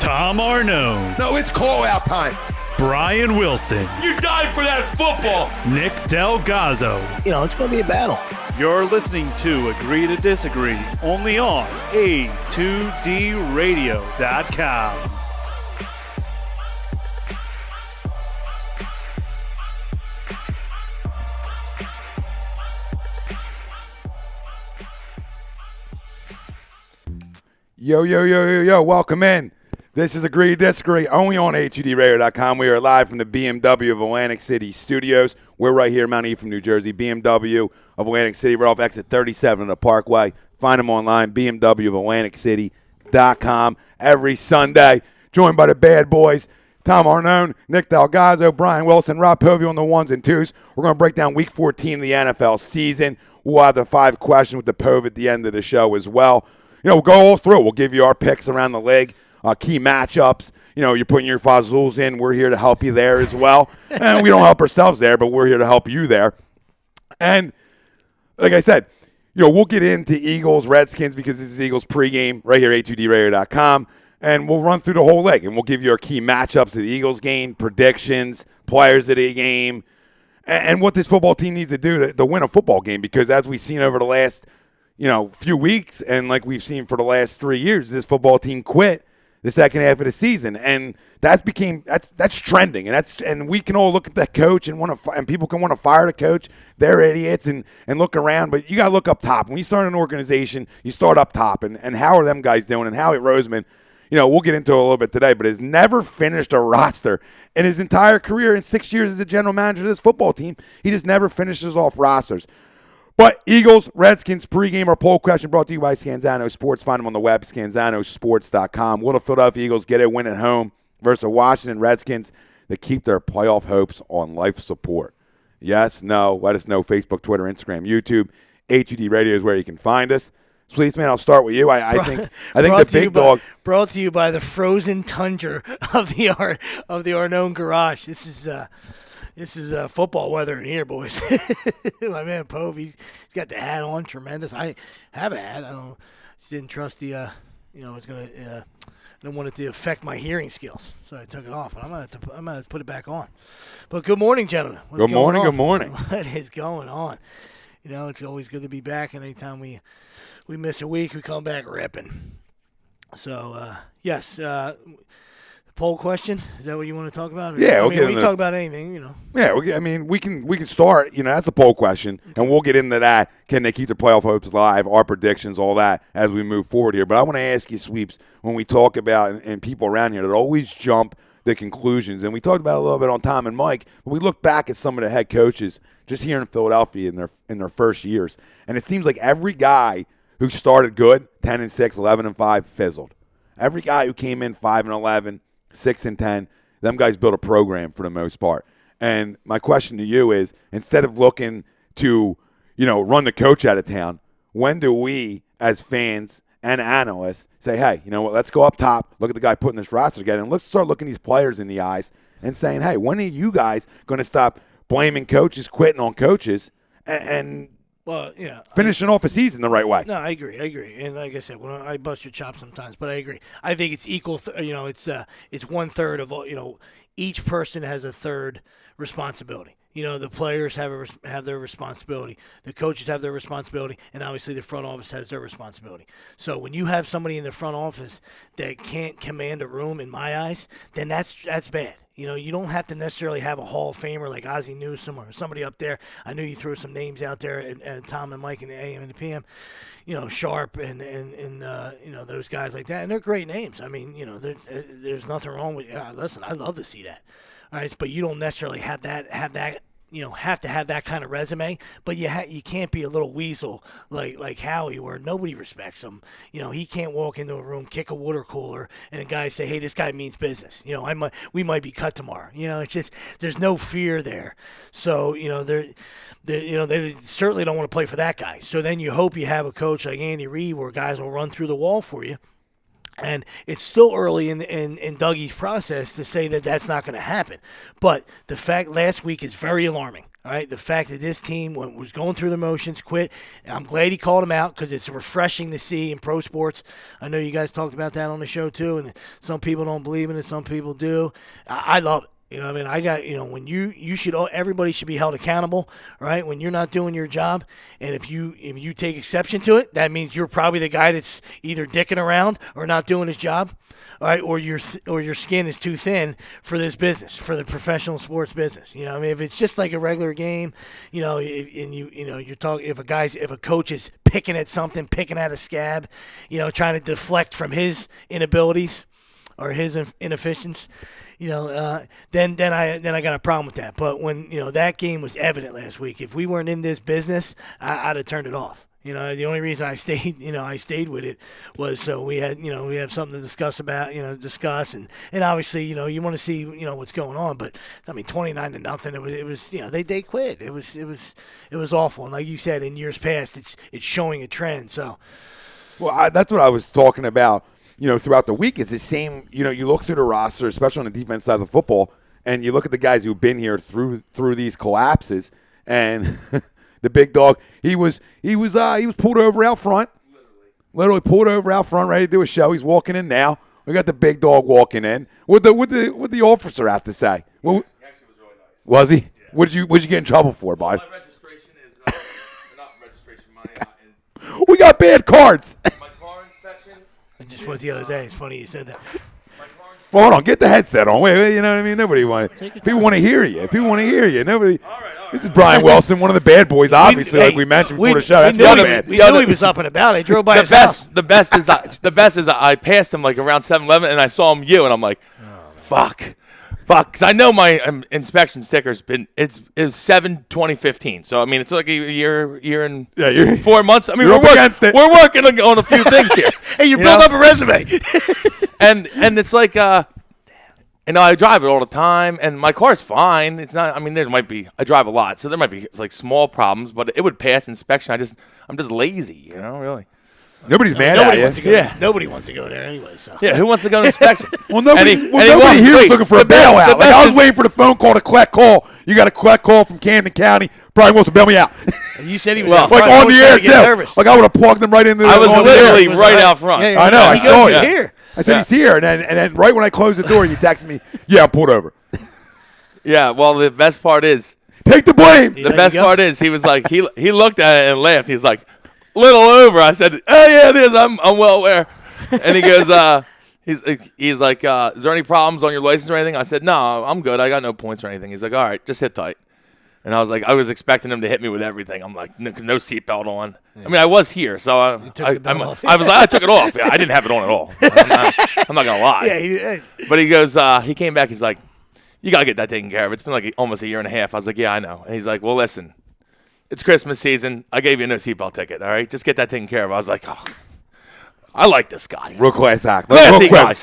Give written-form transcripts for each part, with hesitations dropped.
Tom Arnone. No, it's call-out time. Brian Wilson. You died for that football. Nick Delgazzo. It's going to be a battle. You're listening to Agree to Disagree, only on A2DRadio.com. Yo, welcome in. This is Agree to Disagree, only on A2DRadio.com. We are live from the BMW of Atlantic City studios. We're right here, Mount Ephraim, New Jersey. BMW of Atlantic City. We're off exit 37 of the Parkway. Find them online, BMWofAtlanticCity.com. Every Sunday, joined by the bad boys, Tom Arnone, Nick Delgazzo, Brian Wilson, Rob Povey on the ones and twos. We're going to break down Week 14 of the NFL season. We'll have the 5 questions with the Povey at the end of the show as well. We'll go all through. We'll give you our picks around the league. Key matchups. You're putting your fazools in. We're here to help you there as well. And we don't help ourselves there, but we're here to help you there. And like I said, we'll get into Eagles, Redskins, because this is Eagles pregame right here at A2DRadio.com. And we'll run through the whole league. And we'll give you our key matchups of the Eagles game, predictions, players of the game, and what this football team needs to do to win a football game. Because as we've seen over the last few weeks, and like we've seen for the last 3 years, this football team quit the second half of the season, and that's trending, and we can all look at that coach and people can want to fire the coach. They're idiots and look around, but you got to look up top. When you start an organization, you start up top, and how are them guys doing? And Howie Roseman, we'll get into it a little bit today, but has never finished a roster in his entire career in 6 years as a general manager of this football team. He just never finishes off rosters. But Eagles, Redskins, pregame, our poll question brought to you by Scanzano Sports. Find them on the web, scanzanosports.com. Will the Philadelphia Eagles get a win at home versus the Washington Redskins that keep their playoff hopes on life support? Yes, no, let us know. Facebook, Twitter, Instagram, YouTube. A2D Radio is where you can find us. So please, man, I'll start with you. I think the big dog. Brought to you by the frozen tundra of the Arnone Garage. This is football weather in here, boys. My man Pove, he's got the hat on, tremendous. I have a hat. Just didn't trust I didn't want it to affect my hearing skills, so I took it off. I'm gonna have to put it back on. But good morning, gentlemen. Good morning. What is going on? It's always good to be back, and anytime we miss a week, we come back ripping. So yes. Poll question? Is that what you want to talk about? Yeah, we can talk about anything, Yeah, we can start. That's the poll question, and we'll get into that. Can they keep their playoff hopes alive? Our predictions, all that, as we move forward here. But I want to ask you, Sweeps, when we talk about and people around here that always jump the conclusions, and we talked about it a little bit on Tom and Mike. But we look back at some of the head coaches just here in Philadelphia in their first years, and it seems like every guy who started good, 10-6, 11-5, fizzled. Every guy who came in 5-11. 6-10, them guys built a program for the most part. And my question to you is, instead of looking to, run the coach out of town, when do we, as fans and analysts, say, hey, you know what, let's go up top, look at the guy putting this roster together, and let's start looking these players in the eyes and saying, hey, when are you guys going to stop blaming coaches, quitting on coaches, and finishing off a season the right way? No, I agree. And like I said, I bust your chops sometimes, but I agree. I think it's equal. It's 1/3 of all. Each person has a third responsibility. The players have their responsibility. The coaches have their responsibility, and obviously the front office has their responsibility. So when you have somebody in the front office that can't command a room, in my eyes, then that's bad. You don't have to necessarily have a Hall of Famer like Ozzie Newsome or somebody up there. I knew you threw some names out there, and Tom and Mike in the AM and the PM, Sharp and those guys like that, and they're great names. I mean, there's nothing wrong with. Listen, I'd love to see that. All right, but you don't necessarily have that. Have to have that kind of resume, but you can't be a little weasel like Howie, where nobody respects him. He can't walk into a room, kick a water cooler, and a guy say, "Hey, this guy means business." We might be cut tomorrow. It's just there's no fear there. So they certainly don't want to play for that guy. So then you hope you have a coach like Andy Reid, where guys will run through the wall for you. And it's still early in Dougie's process to say that that's not going to happen. But the fact last week is very alarming. All right, the fact that this team was going through the motions, quit. I'm glad he called him out because it's refreshing to see in pro sports. I know you guys talked about that on the show too, and some people don't believe in it, some people do. I love it. You know, I mean, when everybody should be held accountable, right? When you're not doing your job, and if you take exception to it, that means you're probably the guy that's either dicking around or not doing his job, all right? Or your skin is too thin for this business, for the professional sports business. You know, I mean, if it's just like a regular game, you know, you're talking if a coach is picking at something, picking at a scab, you know, trying to deflect from his inabilities or his inefficiency. You know, then I got a problem with that. But when that game was evident last week, if we weren't in this business, I'd have turned it off. You know, the only reason I stayed with it was so we have something to discuss and obviously you want to see what's going on. But I mean, 29-0, it was they quit. It was awful. And like you said, in years past, it's showing a trend. So, well, that's what I was talking about. Throughout the week is the same. You look through the roster, especially on the defense side of the football, and you look at the guys who've been here through these collapses. And the big dog, he was pulled over out front, literally pulled over out front, ready to do a show. He's walking in now. We got the big dog walking in. What the officer have to say? He actually was really nice. Was he? Yeah. What did you get in trouble for, bud? My registration is not registration. We got bad cards. My car inspection. I just went the other day. It's funny you said that. Well, hold on. Get the headset on. Wait, you know what I mean? Nobody wants. People want to hear you. People want to hear you. Nobody. All right. This is Brian Wilson, one of the bad boys, obviously, like we mentioned before the show. That's the other man. We knew he was up and about. I drove by his house. The best is I passed him like around 7-Eleven and I saw him and I'm like, fuck, because I know my inspection sticker's been it's 7/2015. So I mean it's like a year and 4 months. I mean we're working on a few things here. Hey, you build up a resume. and it's like I drive it all the time, and my car's fine. It's not. I mean, I drive a lot, so there might be like small problems, but it would pass inspection. I'm just lazy, really. Nobody's mad at you. Nobody wants to go there anyway. So yeah, who wants to go to inspection? Nobody here is looking for a bailout. Like I was waiting for the phone call to collect call. You got a collect call from Camden County. Brian Wilson, bail me out. You said he was like on the air too. Like I would have plugged him right into. I was literally right out front. Yeah, I know. I saw he's it. Here. I said he's here, and then right when I closed the door, you texted me. Yeah, I'm pulled over. Yeah. Well, the best part is take the blame. The best part is he was like he looked at it and laughed. He's like, little over. I said, oh yeah, it is. I'm well aware. And he goes, he's like, is there any problems on your license or anything? I said, no, I'm good. I got no points or anything. He's like, all right, just hit tight. And I was like, I was expecting him to hit me with everything. I'm like, because no seatbelt on. Yeah. I mean, I was here, so I was like, I took it off. Yeah, I didn't have it on at all. I'm not gonna lie. Yeah. But he goes, he came back. He's like, you gotta get that taken care of. It's been like almost a year and a half. I was like, yeah, I know. And he's like, well, listen, it's Christmas season. I gave you a no seatbelt ticket. All right, just get that taken care of. I was like, oh, I like this guy. Real class act. Classy guy.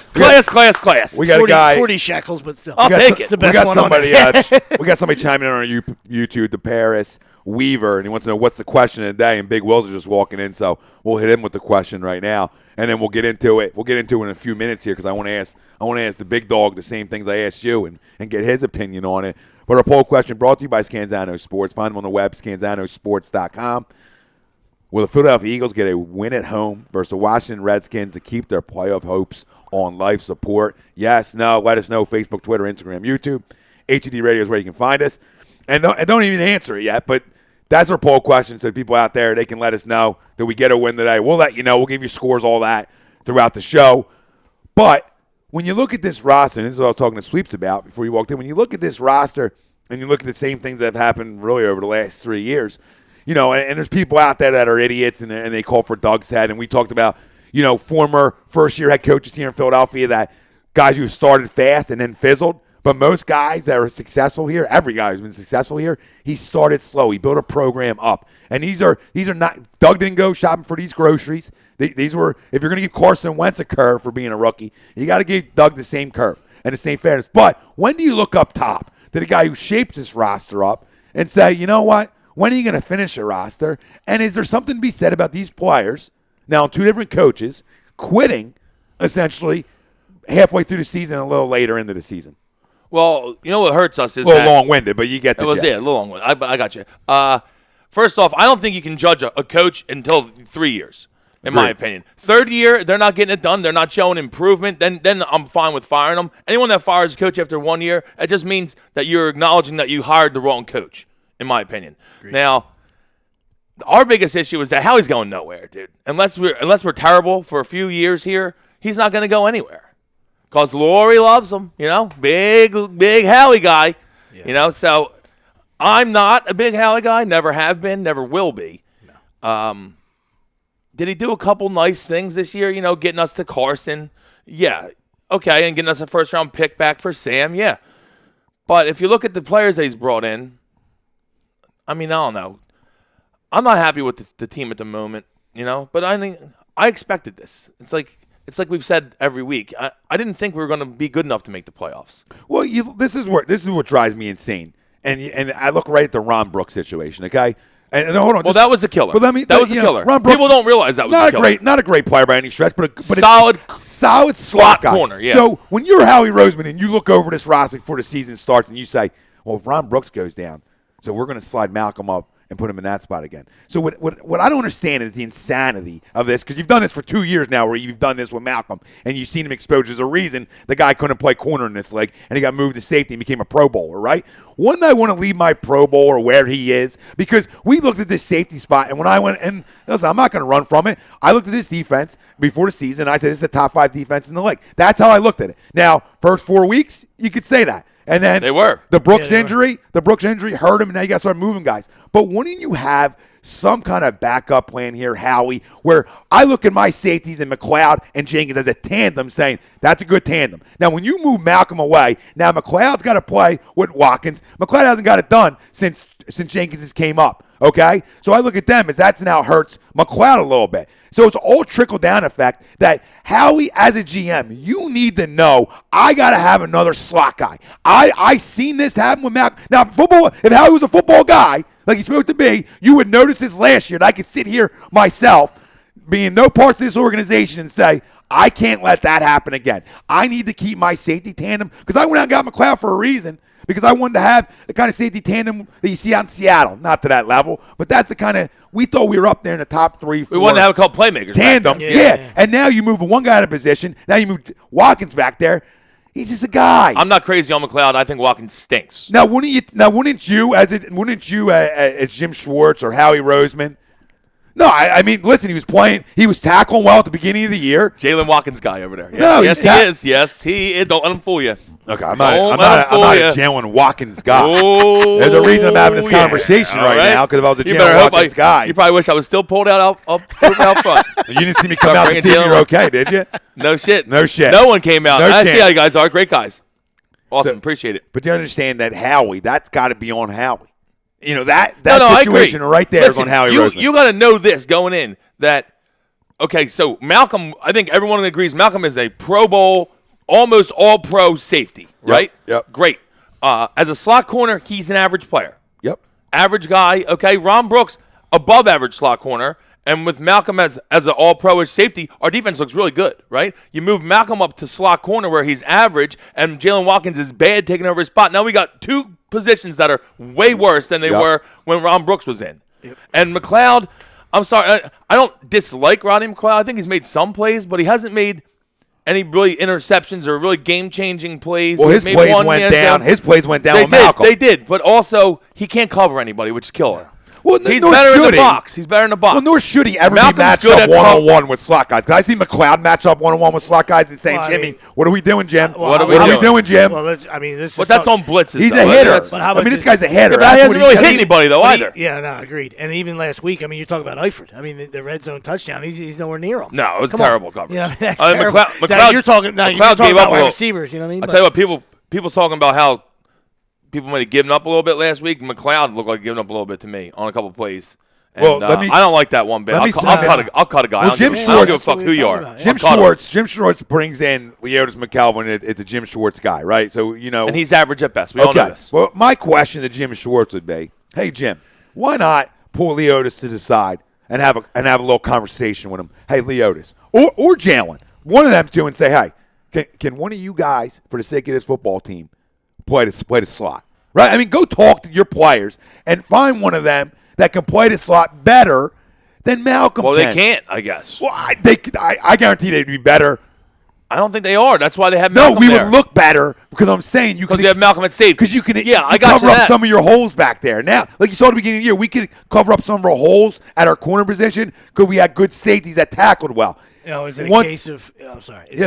Class. We got 40, a guy. 40 shekels, but still. I'll take it. It's the best one somebody, we got somebody chiming in on our YouTube, the Paris Weaver, and he wants to know what's the question of the day. And Big Will's are just walking in, so we'll hit him with the question right now, and then we'll get into it. We'll get into it in a few minutes here because I want to ask the big dog the same things I asked you and get his opinion on it. But our poll question brought to you by Scanzano Sports. Find them on the web, scanzanosports.com. Will the Philadelphia Eagles get a win at home versus the Washington Redskins to keep their playoff hopes on life support? Yes, no, let us know. Facebook, Twitter, Instagram, YouTube. HUD Radio is where you can find us. And don't even answer it yet, but that's our poll question so people out there, they can let us know that we get a win today. We'll let you know. We'll give you scores, all that, throughout the show. But when you look at this roster, and this is what I was talking to Sweeps about before you walked in, when you look at this roster and you look at the same things that have happened really over the last 3 years, and there's people out there that are idiots and they call for Doug's head. And we talked about, former first-year head coaches here in Philadelphia, that guys who started fast and then fizzled. But most guys that are successful here, every guy who's been successful here, he started slow. He built a program up. And these are not – Doug didn't go shopping for these groceries. These were – if you're going to give Carson Wentz a curve for being a rookie, you got to give Doug the same curve and the same fairness. But when do you look up top to the guy who shapes this roster up and say, you know what? When are you going to finish a roster? And is there something to be said about these players, now two different coaches, quitting essentially halfway through the season and a little later into the season? Well, you know what hurts us is A little that long-winded, but you get the it was gist. a little long-winded. I got you. First off, I don't think you can judge a coach until 3 years, in my opinion. Third year, they're not getting it done. They're not showing improvement. Then I'm fine with firing them. Anyone that fires a coach after 1 year, it just means that you're acknowledging that you hired the wrong coach, in my opinion. Agreed. Now, our biggest issue is that Howie's going nowhere, dude. Unless we're terrible for a few years here, he's not going to go anywhere. Because Lori loves him, big Howie guy, so I'm not a big Howie guy, never have been, never will be. No. Did he do a couple nice things this year, getting us to Carson? Yeah, okay, and getting us a first-round pick back for Sam, yeah. But if you look at the players that he's brought in, I don't know. I'm not happy with the team at the moment, but I expected this. It's like we've said every week. I didn't think we were going to be good enough to make the playoffs. Well, this is what drives me insane. And I look right at the Ron Brooks situation, okay? And hold on. Well, that was a killer. That was a killer. Ron Brooks, people don't realize that was a killer. Not a great player by any stretch, but solid slot guy. Corner, yeah. So when you're Howie Roseman and you look over this roster before the season starts and you say, well, if Ron Brooks goes down, so we're going to slide Malcolm up and put him in that spot again. So what I don't understand is the insanity of this, because you've done this for 2 years now where you've done this with Malcolm, and you've seen him exposed. There's a reason the guy couldn't play corner in this league, and he got moved to safety and became a Pro Bowler, right? Wouldn't I want to leave my Pro Bowler where he is? Because we looked at this safety spot, and when I went, and listen, I'm not going to run from it. I looked at this defense before the season, and I said, this is the top 5 defense in the league. That's how I looked at it. Now, first 4 weeks, you could say that. And then they were. The Brooks injury hurt him, and now you got to start moving guys. But wouldn't you have some kind of backup plan here, Howie, where I look at my safeties and McLeod and Jenkins as a tandem saying, that's a good tandem. Now, when you move Malcolm away, now McLeod's got to play with Watkins. McLeod hasn't got it done since Jenkins has came up, okay? So I look at them as that's now hurts McLeod a little bit. So it's all trickle-down effect that Howie, as a GM, you need to know I got to have another slot guy. I seen this happen with Malcolm. Now, if Howie was a football guy, like he's supposed to be, you would notice this last year. And I could sit here myself, being no parts of this organization, and say, I can't let that happen again. I need to keep my safety tandem, because I went out and got McLeod for a reason, because I wanted to have the kind of safety tandem that you see out in Seattle. Not to that level, but that's the kind of, we thought we were up there in the top 3, 4. We wanted to have a couple playmakers. Tandems, yeah. And now you move one guy out of position. Now you move Watkins back there. He's just a guy. I'm not crazy on McLeod. I think Watkins stinks. Now, wouldn't you as Jim Schwartz or Howie Roseman? No, I mean, listen, he was tackling well at the beginning of the year. Jalen Watkins guy over there. Yes, No, yes, he is. Yes, he is. Don't let him fool you. Okay, I'm not a Jalen Watkins guy. Oh, there's a reason I'm having this conversation right now, because if I was a Jalen Watkins guy. You probably wish I was still pulled out front. You didn't see me come out to see if you're okay, did you? No shit. No shit. No one came out. No I chance. see how you guys are. Great guys. Awesome. Appreciate it. But you understand that Howie, that's got to be on Howie. That situation right there is on Howie Roseman. You got to know this going in that, okay, so Malcolm, I think everyone agrees Malcolm is a Pro Bowl, almost all-pro safety, right? Yep. Great. As a slot corner, he's an average player. Yep. Average guy, okay? Ron Brooks, above average slot corner. And with Malcolm as an all-pro-ish safety, our defense looks really good, right? You move Malcolm up to slot corner where he's average, and Jalen Watkins is bad taking over his spot. Now we got 2 positions that are way worse than they were when Ron Brooks was in. Yep. And McLeod, I'm sorry, I don't dislike Rodney McLeod. I think he's made some plays, but he hasn't made any really interceptions or really game-changing plays. Well, his plays went down. His plays went down with Malcolm. They did, but also he can't cover anybody, which is killer. Well, he's better in the box. He's better in the box. Well, nor should he ever Malcolm's be matched up one-on-one with slot guys. Because I see McLeod match up one-on-one with slot guys and saying, Jimmy, what are we doing, Jim? What are we doing, Jim? Well, that's on blitzes. He's a hitter. This guy's a hitter. But he hasn't really hit anybody, though, either. Agreed. And even last week, you talk about Eifert. The red zone touchdown, he's nowhere near him. No, it was terrible coverage. That's terrible. McLeod, you're talking about wide receivers, you know what I mean? I'll tell you what, people talking about how people might have given up a little bit last week. McLeod looked like giving up a little bit to me on a couple of plays. And, I don't like that one bit. I'll cut a guy. Well, I don't give a fuck who you are. Jim Schwartz brings in Leotis McKelvin. It's a Jim Schwartz guy, right? So, And he's average at best. We all know this. Well, my question to Jim Schwartz would be, hey, Jim, why not pull Leotis to the side and have a little conversation with him? Hey, Leotis. Or Jalen. One of them two and say, hey, can one of you guys, for the sake of this football team, play the slot, right? I mean, go talk to your players and find one of them that can play the slot better than Malcolm Well, can. they can't, I guess. Well, I guarantee they'd be better. I don't think they are. That's why they have No, Malcolm we there. would look better because I'm saying you Because you have Malcolm at safety. because you can I got cover you up that. some of your holes back there. Now, like you saw at the beginning of the year, we could cover up some of our holes at our corner position because we had good safeties that tackled well. Is it a case of? I'm sorry. Is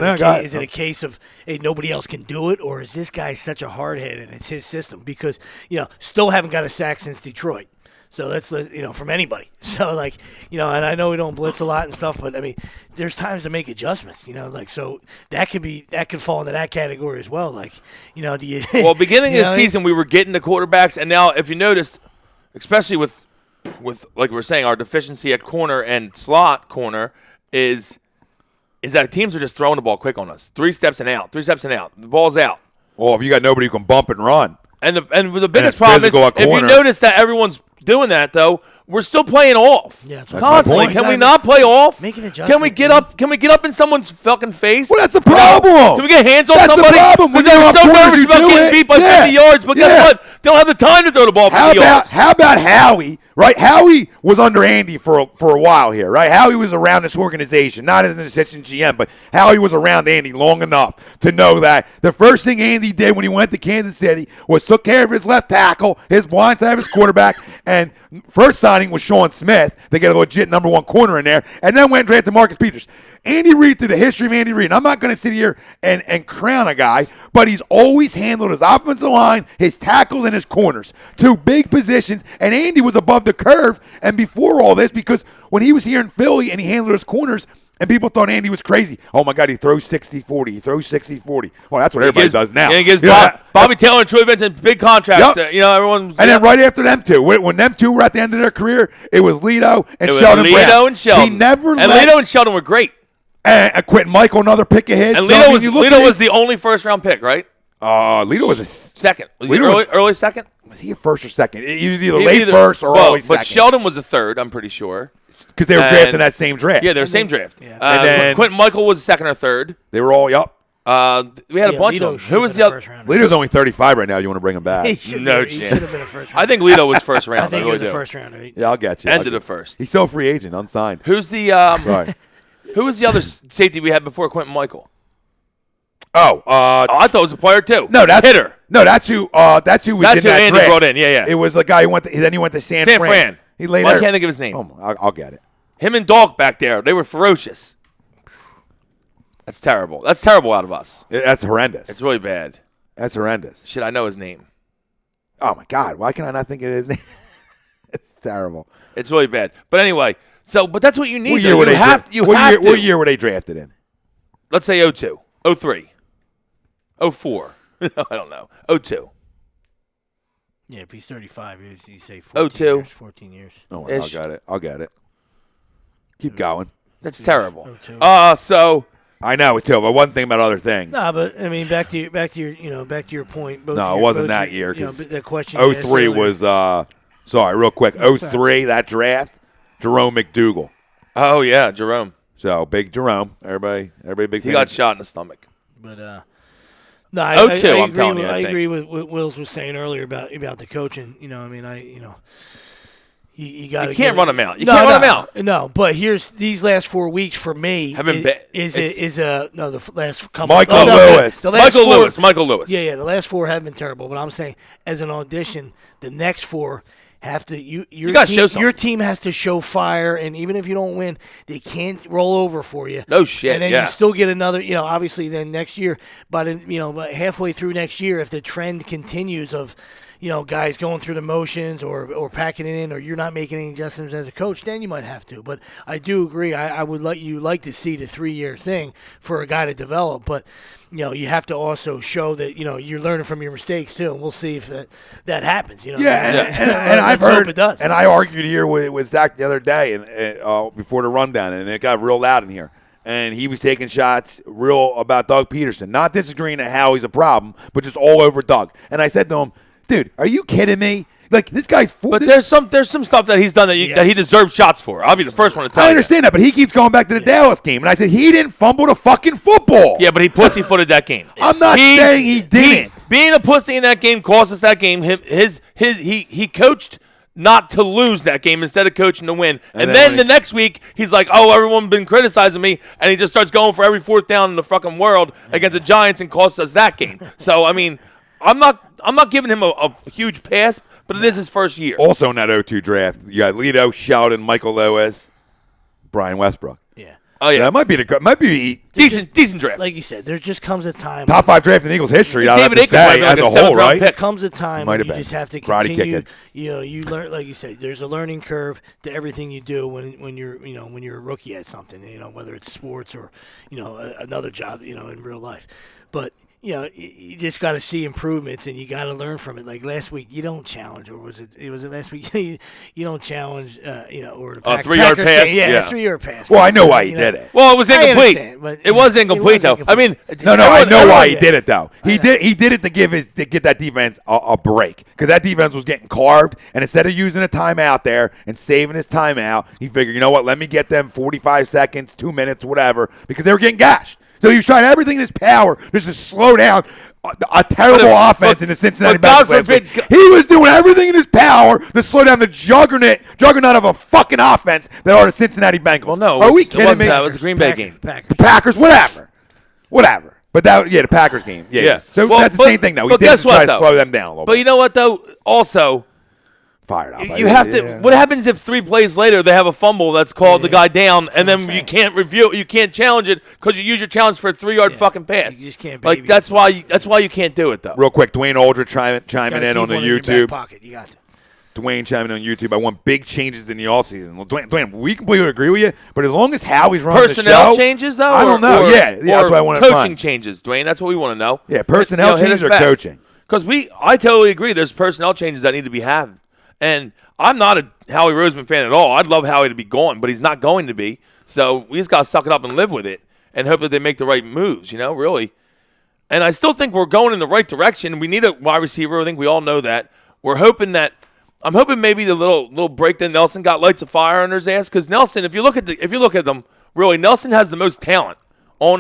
it a case of hey, nobody else can do it, or is this guy such a hardhead and it's his system? Because still haven't got a sack since Detroit. So that's from anybody. So and I know we don't blitz a lot and stuff, but I mean, there's times to make adjustments. So that could fall into that category as well. Do you? Well, beginning of the season, we were getting the quarterbacks, and now if you noticed, especially with like we were saying, our deficiency at corner and slot corner is that teams are just throwing the ball quick on us. 3 steps and out. The ball's out. Well, if you got nobody who can bump and run. And the biggest it's problem is physical at if you corner. notice that everyone's doing that, though, we're still playing off. Yeah, that's constantly. my point. Can we not play off? Make an Can we adjustment, get up? Can we get up in someone's fucking face? Well, that's the problem. Can we get hands on That's the somebody? problem. When Because they you're were up so corners, nervous you about do getting it. beat by Yeah. 50 yards. But Yeah. guess what? They don't have the time to throw the ball 50 yards. How about Howie, right? Howie was under Andy for a while here, right? Howie was around this organization, not as an assistant GM, but Howie was around Andy long enough to know that the first thing Andy did when he went to Kansas City was took care of his left tackle, his blind side of his quarterback, and first signing was Sean Smith. They get a legit number 1 corner in there, and then went and drafted Marcus Peters. Andy Reid, through the history of Andy Reid, and I'm not going to sit here and crown a guy, but he's always handled his offensive line, his tackles, and his corners. 2 big positions, and Andy was above the curve. And before all this, because when he was here in Philly and he handled his corners, and people thought Andy was crazy. Oh, my God, he throws 60-40. He throws 60-40. Well, that's what everybody does now. Yeah, he gives Yeah. Bobby Taylor and Troy Vincent big contracts. Yep. Everyone's. And then right after them two, when them two were at the end of their career, it was Leto and It was Sheldon Brown. Leto and Sheldon. He never and let Leto and Sheldon were great. and Quentin Michael, another pick of his. And So, I Leto mean, was you look Leto at was his- the only first round pick, right? Leto was a Second. Was he Leto early second? was he a first or second? He was either He- late either- first or well, early second. But Sheldon was the third, I'm pretty sure. Because they were and- drafted in that same draft. Yeah, they're same draft. Yeah. And then- Quentin Michael was second or third. They were all up. We had a bunch Leto of them. should Who have was been the a other? first rounder. Leto's only 35 right now. You want to bring him back? He should No have been chance. a first I round. think Leto was first round. I think he was really a do. first rounder. Yeah, I'll get you. Ended a first. He's still a free agent, unsigned. Who's the Right. who was the other safety we had before Quentin Michael? Oh, I thought it was a player too. no, that's hitter. No, that's who. That's who was That's in who that Andy draft. brought in. Yeah. It was the guy who went. Then he went to San Fran. He laid Well, I there. can't think of his name. Oh, I'll get it. Him and Dog back there, they were ferocious. That's terrible. That's terrible out of us. That's horrendous. It's really bad. That's horrendous. Shit, I know his name. Oh my God! Why can I not think of his name? It's terrible. It's really bad. But anyway, but that's what you need. What though. year were You they? have to. What year were they drafted in? Let's say 02, 03, 04. I don't know. 02. Yeah, if he's 35, you say 14 02. years. 14 years. Oh, Ish. I'll get it. Keep going. That's terrible. 02. So I know it too, but one thing about other things. No, but I mean, back to your point. Both No, of it your- wasn't both that your- year, 'cause the question. you asked 03 earlier. was sorry, real quick. 03, that draft, Jerome McDougal. oh yeah, Jerome. So big Jerome. Everybody big He fan. got shot in the stomach. But no, I 02, I'm agree. telling you, I I think. agree with what Wills was saying earlier about the coaching. You got. You can't run him out. You can't run him out. No, but here's these last 4 weeks for me. Have been the last couple. Michael oh, no, Lewis. The last Michael four, Lewis. Michael Lewis. Yeah. The last 4 have been terrible, but I'm saying as an audition, the next 4 have to. Your gotta team, show something. Your team has to show fire, and even if you don't win, they can't roll over for you. No shit, And then yeah. you still get another. Obviously, then next year, but but halfway through next year, if the trend continues of guys going through the motions or packing it in, or you're not making any adjustments as a coach, then you might have to. But I do agree. I would like to see the 3-year thing for a guy to develop. But you have to also show that you're learning from your mistakes too, and we'll see if that happens. Yeah, and I've Let's hope heard it does. and I argued here with Zach the other day and before the rundown, and it got real loud in here. And he was taking shots real about Doug Peterson, not disagreeing at how he's a problem, but just all over Doug. And I said to him, dude, are you kidding me? Like, this guy's... But there's some stuff that he's done that he deserves shots for. I'll be the first one to tell you. I understand that, but he keeps going back to the Dallas game. And I said, he didn't fumble the fucking football. Yeah, but he pussyfooted that game. I'm not saying he didn't. being a pussy in that game cost us that game. He coached not to lose that game instead of coaching to win. And then the next week, he's like, oh, everyone's been criticizing me, and he just starts going for every fourth down in the fucking world against the Giants and costs us that game. So, I mean, I'm not giving him a huge pass, but it is his first year. Also in that 0-2 draft, you got Lito, Sheldon, Michael Lewis, Brian Westbrook. Yeah. Oh, yeah. That might be Decent draft. Like you said, there just comes a time. top 5 draft in Eagles history. I have David to Aikman might say, be like as a a whole, seventh-round right? pick. There comes a time when you been. just have to Karate continue. kicking. You learn, like you said, there's a learning curve to everything you do when you're a rookie at something. Whether it's sports or another job. In real life, but. You just got to see improvements, and you got to learn from it. Like last week, you don't challenge, or was it last week? you don't challenge, or the 3-yard Packers pass. game. Yeah, Yeah. 3-yard pass. Well, I know why he did it. Well, it was incomplete. understand, but, It was incomplete, though. I mean, No, I know why he yeah. did it though. He did it to get that defense a break because that defense was getting carved, and instead of using a timeout there and saving his timeout, he figured, you know what? Let me get them 45 seconds, 2 minutes, whatever, because they were getting gashed. So he was trying everything in his power just to slow down a terrible offense in the Cincinnati Bengals last week. He was doing everything in his power to slow down the juggernaut of a fucking offense that are the Cincinnati Bengals. Well, no, are we kidding me? That was a Green Bay game. The Packers, whatever. But the Packers game. Yeah. So that's the same thing, though. He did try to slow them down a little bit. But you know what, though? Also, fired up. you have to. What happens if 3 plays later they have a fumble that's called the guy down, and then you can't review it, you can't challenge it because you use your challenge for a 3-yard fucking pass. You just can't. Like that's why you can't do it though. Real quick, Dwayne Aldridge chiming in on the YouTube. Pocket. You got to. Dwayne chiming in on YouTube. I want big changes in the offseason. Well, Dwayne, we completely agree with you, but as long as Howie's running Personnel the show, changes though. I don't know. That's what I want to Coaching find. changes, Dwayne. That's what we want to know. Yeah, personnel changes or coaching. Because I totally agree. There's personnel changes that need to be had, and I'm not a Howie Roseman fan at all. I'd love Howie to be gone, but he's not going to be. So we just got to suck it up and live with it and hope that they make the right moves, really. And I still think we're going in the right direction. We need a wide receiver. I think we all know that. I'm hoping maybe the little break that Nelson got lights of fire under his ass, because Nelson, if you look at them, really, Nelson has the most talent.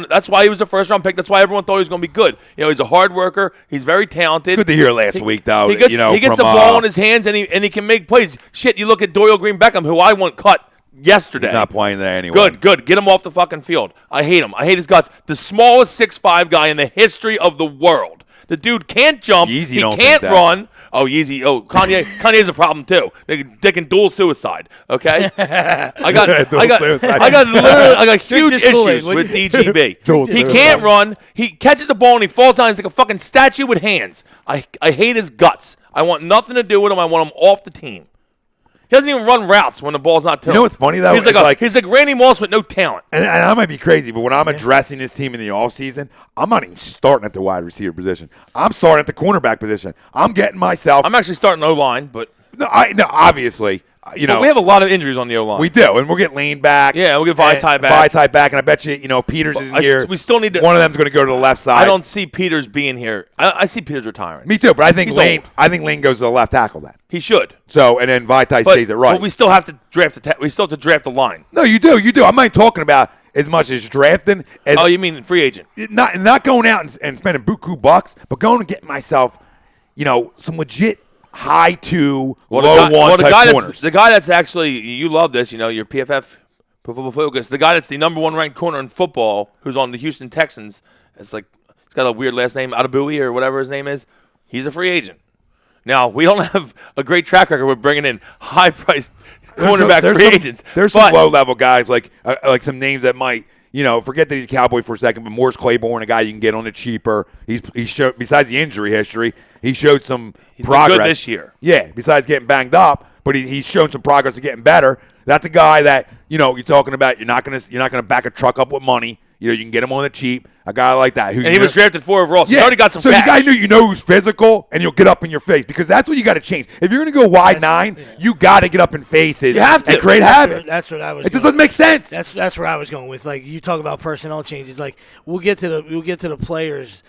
That's why he was a first-round pick. That's why everyone thought he was going to be good. He's a hard worker. He's very talented. Good to hear last week, though. He gets the ball in his hands, and he can make plays. Shit, you look at Doyle Green Beckham, who I want cut yesterday. He's not playing there anyway. Good. Get him off the fucking field. I hate him. I hate his guts. The smallest 6'5" guy in the history of the world. The dude can't jump. Yeezy he don't can't think that. run. Oh, Yeezy. Oh, Kanye's a problem too. They can dual suicide. Okay. I got huge issues with DGB. He can't run. He catches the ball and he falls down. He's like a fucking statue with hands. I hate his guts. I want nothing to do with him. I want him off the team. He doesn't even run routes when the ball's not to him. You know what's funny, though? He's like Randy Moss with no talent. And I might be crazy, but when I'm addressing this team in the offseason, I'm not even starting at the wide receiver position. I'm starting at the cornerback position. I'm getting myself. I'm actually starting O-line, but No, obviously. But we have a lot of injuries on the O-line. We do, and we'll get Lane back. Yeah, we'll get Vitae back. And I bet you, Peters is in here. We still need to. One of them's going to go to the left side. I don't see Peters being here. I see Peters retiring. Me too, but I think He's Lane. old. I think Lane goes to the left tackle then. He should. So and then Vitae stays it right. But we still have to draft we still have to draft the line. No, you do. I'm not talking about as much as drafting. As Oh, you mean free agent? Not going out and spending buku bucks, but going and getting myself, some legit high 2, low 1 type corners. The guy that's actually, you love this, your PFF, Pro Football Focus, the guy that's the number 1 ranked corner in football, who's on the Houston Texans, he's got a weird last name, Adebouye or whatever his name is, he's a free agent. Now, we don't have a great track record with bringing in high-priced cornerback free agents. There's some low-level guys, like some names that might, forget that he's a Cowboy for a second, but Morris Claiborne, a guy you can get on it cheaper. He showed, besides the injury history, he showed some progress. Good this year. Yeah, besides getting banged up, but he's shown some progress of getting better. That's a guy that, you're talking about, you're not gonna back a truck up with money. You can get him on the cheap. A guy like that. And he was drafted 4 overall, so he's already got some cash. So you guys know who's physical, and you'll get up in your face, because that's what you got to change. If you're going to go wide 9, you got to get up in faces. You have to. And create havoc. That's what I was. It just doesn't make sense. That's where I was going with. Like, you talk about personnel changes. Like, we'll get to the players.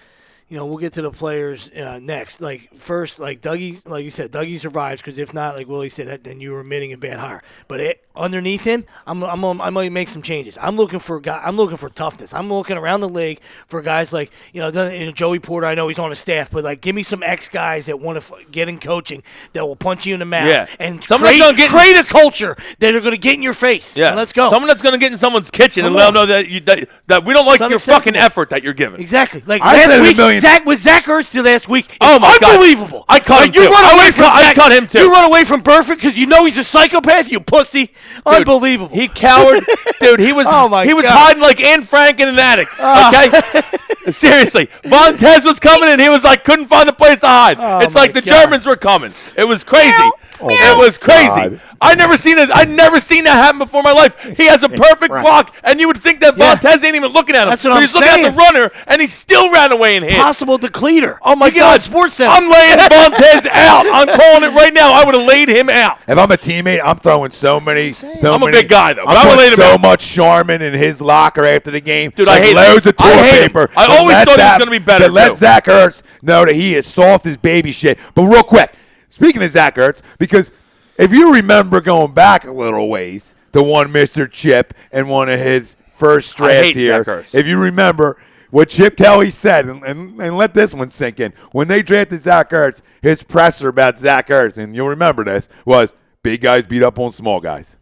We'll get to the players next. Like, first, like Dougie, like you said, Dougie survives, because if not, like Willie said, then you were admitting a bad hire. But underneath him, I might make some changes. I'm looking for toughness. I'm looking around the league for guys like Joey Porter. I know he's on the staff, but like give me some ex guys that want to get in coaching that will punch you in the mouth and create a culture that are going to get in your face. Yeah, and let's go. Someone that's going to get in someone's kitchen and let them know that we don't like your fucking effort that you're giving. Exactly. Like last week, with Zach Ertz last week. Oh my God, unbelievable! I cut him too. I cut him too. You run away from Burfict because you know he's a psychopath. You pussy. Dude, unbelievable. He cowered. Dude, he was hiding like Anne Frank in an attic. Okay? Seriously. Vontez was coming and he was like, couldn't find a place to hide. It's like the Germans were coming. It was crazy. It was crazy. I'd never seen that happen before in my life. He has a perfect block, and you would think that Vontez ain't even looking at him. That's what I'm He's looking at the runner, and he still ran away and hit. Possible decleater. Oh, my God. Sports Center. I'm laying Vontez out. I'm calling it right now. I would have laid him out. If I'm a teammate, I'm throwing so many. I'm a big guy, though. I'm putting so much Charmin in his locker after the game. Dude, I hate loads of toilet paper. I always thought he was going to be better, let Zach Ertz know that he is soft as baby shit. But real quick, speaking of Zach Ertz, because if you remember going back a little ways to one Mr. Chip and one of his first drafts here, if you remember what Chip Kelly said, and let this one sink in. When they drafted Zach Ertz, his presser about Zach Ertz, and you'll remember this, was big guys beat up on small guys.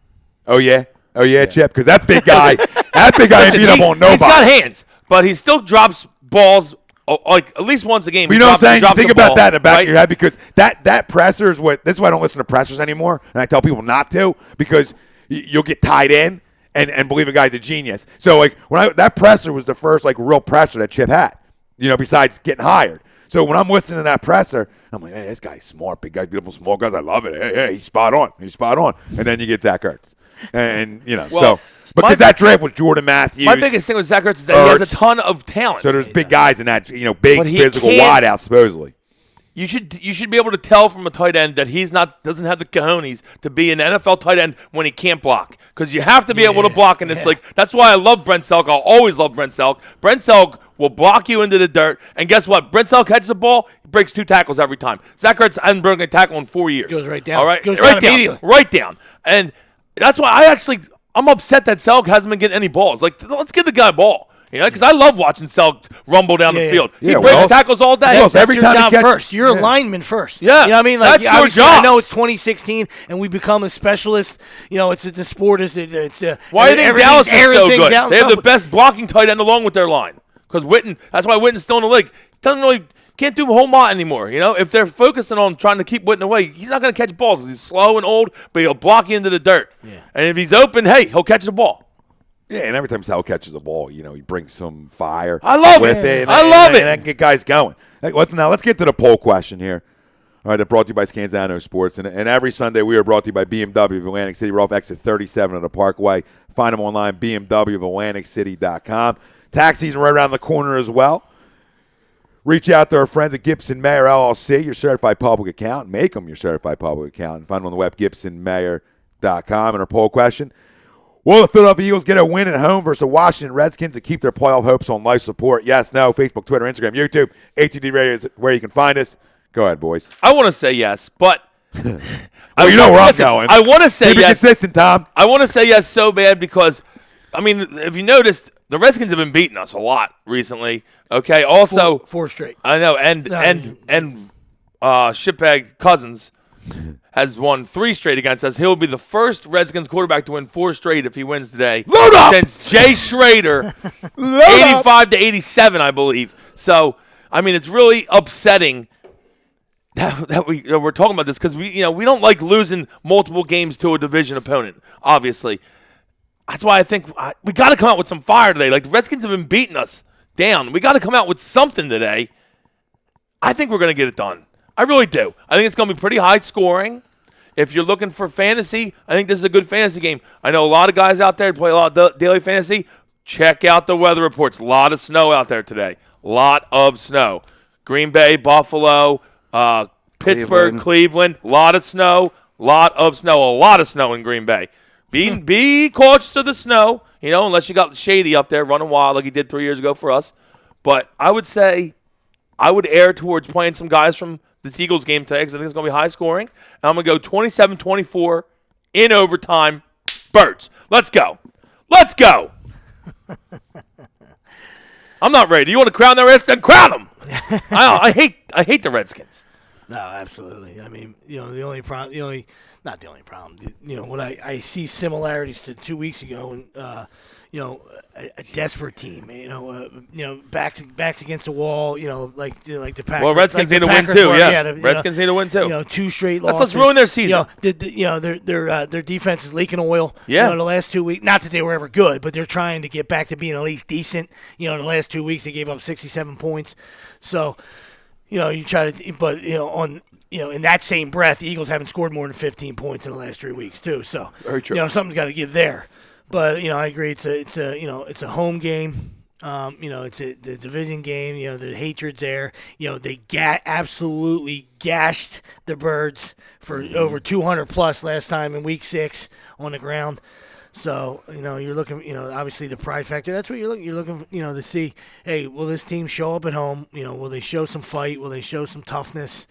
Oh, yeah? Oh, yeah, Chip? Because that big guy, ain't beat up on nobody. He's got hands, but he still drops balls like at least once a game. You know what I'm saying? Think about that in the back of your head, because that presser is what – this is why I don't listen to pressers anymore, and I tell people not to, because you'll get tied in and believe a guy's a genius. So, like, that presser was the first, like, real presser that Chip had, besides getting hired. So when I'm listening to that presser, I'm like, man, this guy's smart. Big guys beat up on small guys. I love it. Hey, he's spot on. And then you get Zach Ertz. And, so – because that draft was Jordan Matthews. My biggest thing with Zach Ertz is that he has a ton of talent. So there's big guys in that, big physical wideout, supposedly. You should be able to tell from a tight end that doesn't have the cojones to be an NFL tight end when he can't block, because you have to be able to block in this league. That's why I love Brent Selk. I'll always love Brent Selk. Brent Selk will block you into the dirt, and guess what? Brent Selk catches the ball, he breaks 2 tackles every time. Zach Ertz hasn't broken a tackle in 4 years. Goes right down. All right, goes right down immediately. Right down. And that's why I'm upset that Selk hasn't been getting any balls. Like, let's give the guy a ball. Because I love watching Selk rumble down the field. He breaks tackles all day. That's every time your job first. You're a lineman first. Yeah. You know what I mean? Like, that's your job. I know it's 2016, and we become a specialist. It's the sport. Why do you think Dallas is so good? They have the best blocking tight end along with their line. Because that's why Witten's still in the league. Can't do a whole lot anymore. If they're focusing on trying to keep Witten away, he's not going to catch balls. He's slow and old, but he'll block you into the dirt. Yeah. And if he's open, hey, he'll catch the ball. Yeah, and every time Sal catches the ball, he brings some fire. I love it. I love it. And that get guys going. Let's get to the poll question here. All right, they're brought to you by Scanzano Sports. And every Sunday we are brought to you by BMW of Atlantic City. We're off exit 37 of the Parkway. Find them online, bmwofatlanticcity.com. Tax season right around the corner as well. Reach out to our friends at Gibson Mayer LLC, your certified public accountant. Make them your certified public accountant. Find them on the web, gibsonmayer.com. And our poll question: will the Philadelphia Eagles get a win at home versus the Washington Redskins to keep their playoff hopes on life support? Yes, no. Facebook, Twitter, Instagram, YouTube. ATD Radio is where you can find us. Go ahead, boys. I want to say yes, but well, you know where I'm going. I want to say yes. Be consistent, Tom. I want to say yes so bad because, if you noticed, the Redskins have been beating us a lot recently. Okay. Also, four straight. I know, and shitbag Cousins has won 3 straight against us. He'll be the first Redskins quarterback to win 4 straight if he wins today. Load up! Since Jay Schrader, 85 to 87, I believe. So, it's really upsetting that we're talking about this because we don't like losing multiple games to a division opponent. Obviously, that's why I think we got to come out with some fire today. Like, the Redskins have been beating us down. We got to come out with something today. I think we're going to get it done. I really do. I think it's going to be pretty high scoring. If you're looking for fantasy, I think this is a good fantasy game. I know a lot of guys out there play a lot of daily fantasy. Check out the weather reports. A lot of snow out there today. A lot of snow. Green Bay, Buffalo, Pittsburgh, Cleveland. A lot of snow. A lot of snow in Green Bay. Be cautious of the snow, unless you got Shady up there running wild like he did 3 years ago for us. But I would say I would err towards playing some guys from the Eagles game today because I think it's going to be high scoring. And I'm going to go 27-24 in overtime. Birds. Let's go. Let's go. I'm not ready. You want to crown their ass? Then crown them. I hate the Redskins. No, absolutely. I mean, the only problem, not the only problem. When I see similarities to 2 weeks ago, and a desperate team, backs against the wall, like the Packers. Well, Redskins need to win too. Redskins need to win too. 2 straight losses. Let's ruin their season. Their defense is leaking oil. Yeah. The last 2 weeks, not that they were ever good, but they're trying to get back to being at least decent. The last 2 weeks they gave up 67 points. So, you try to, but in that same breath, the Eagles haven't scored more than 15 points in the last 3 weeks too. So, very true. Something's got to give there. But I agree. It's a home game. It's the division game. The hatred's there. They absolutely gashed the Birds for over 200 plus last time in Week 6 on the ground. So you're looking. Obviously the pride factor. That's what you're looking. You're looking. To see. Hey, will this team show up at home? Will they show some fight? Will they show some toughness?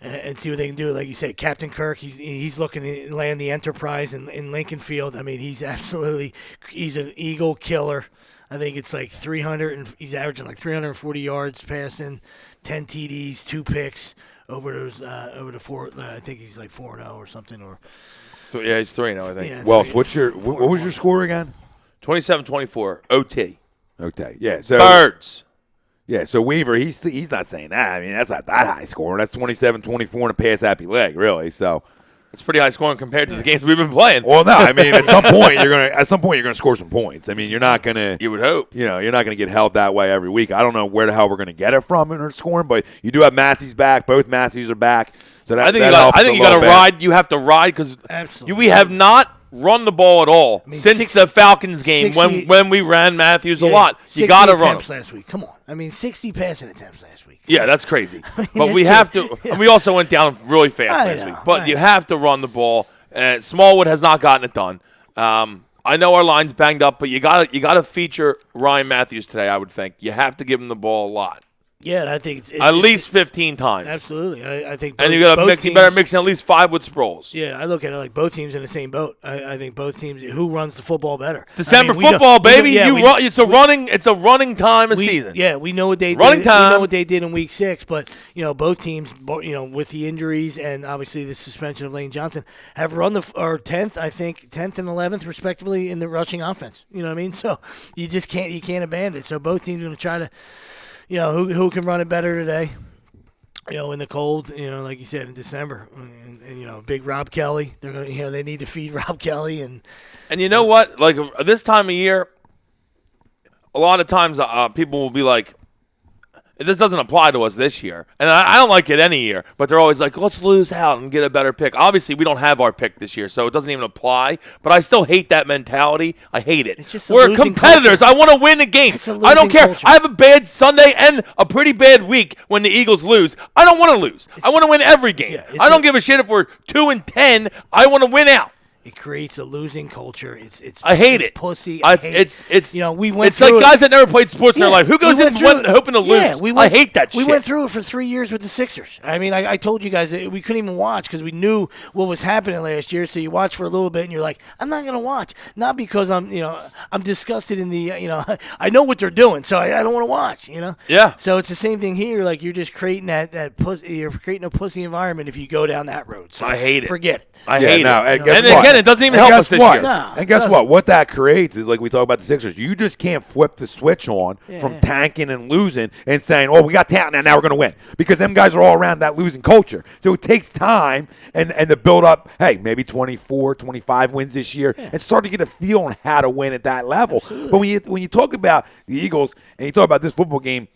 And see what they can do. Like you said, Captain Kirk, he's looking to land the Enterprise in Lincoln Field. I mean, he's an Eagle killer. I think it's like 300, and he's averaging like 340 yards passing, 10 TDs, 2 picks over the 4. I think he's like 4-0 or something. Yeah, he's 3-0, I think. Yeah, Wells, what was your score again? 27-24 OT. Okay, yeah. So Birds. Yeah, so Weaver, he's not saying that. I mean, that's not that high score. That's 27-24 in a pass-happy leg, really. So it's pretty high scoring compared to the games we've been playing. Well, no, I mean, at some point you're gonna score some points. I mean, you're not gonna. You would hope. You're not gonna get held that way every week. I don't know where the hell we're gonna get it from in our scoring, but you do have Matthews back. Both Matthews are back. So that, I think you got to ride. You have to ride because we have not run the ball at all since the Falcons game 60, when we ran Matthews a lot. You got to run attempts last week. Come on. I mean, 60 passing attempts last week. Yeah, that's crazy. But we have to. And we also went down really fast last week. But you have to run the ball. Smallwood has not gotten it done. I know our line's banged up, but you got to feature Ryan Matthews today. I would think you have to give him the ball a lot. Yeah, and I think it's at least 15 times. Absolutely, I think. And you got to mix. You better mix in at least 5 with Sproles. Yeah, I look at it like both teams in the same boat. I think both teams. Who runs the football better? It's December football, baby. It's a running time of season. Yeah, we know what they did. Running time. We know what they did in Week 6, but both teams, with the injuries and obviously the suspension of Lane Johnson, have run the 10th, I think, 10th and 11th respectively in the rushing offense. You know what I mean? So you just can't abandon it. So both teams are going to try to. Who can run it better today? In the cold, like you said, in December, and big Rob Kelly. They're gonna, they need to feed Rob Kelly, and you know what? Like this time of year, a lot of times people will be like, this doesn't apply to us this year. And I don't like it any year, but they're always like, let's lose out and get a better pick. Obviously, we don't have our pick this year, so it doesn't even apply. But I still hate that mentality. I hate it. We're competitors. Culture. I want to win a game. I don't care. Culture. I have a bad Sunday and a pretty bad week when the Eagles lose. I don't want to lose. I want to win every game. Yeah, I don't give a shit if we're 2-10. I want to win out. It creates a losing culture. I hate it. Pussy. It's we went. It's like guys that never played sports in their life. Who goes in hoping to lose? I hate that shit. We went through it for 3 years with the Sixers. I mean, I told you guys that we couldn't even watch because we knew what was happening last year. So you watch for a little bit and you're like, I'm not gonna watch. Not because I'm disgusted in the I know what they're doing, so I don't want to watch. Yeah. So it's the same thing here. Like you're just creating that pussy. You're creating a pussy environment if you go down that road. So I hate it. Forget it. I hate it. And again, it doesn't even help us this year. No, and guess what? What that creates is, like we talk about the Sixers, you just can't flip the switch on from tanking and losing and saying, oh, we got talent now we're going to win. Because them guys are all around that losing culture. So it takes time and to build up, hey, maybe 24, 25 wins this year and start to get a feel on how to win at that level. Absolutely. But when you talk about the Eagles and you talk about this football game,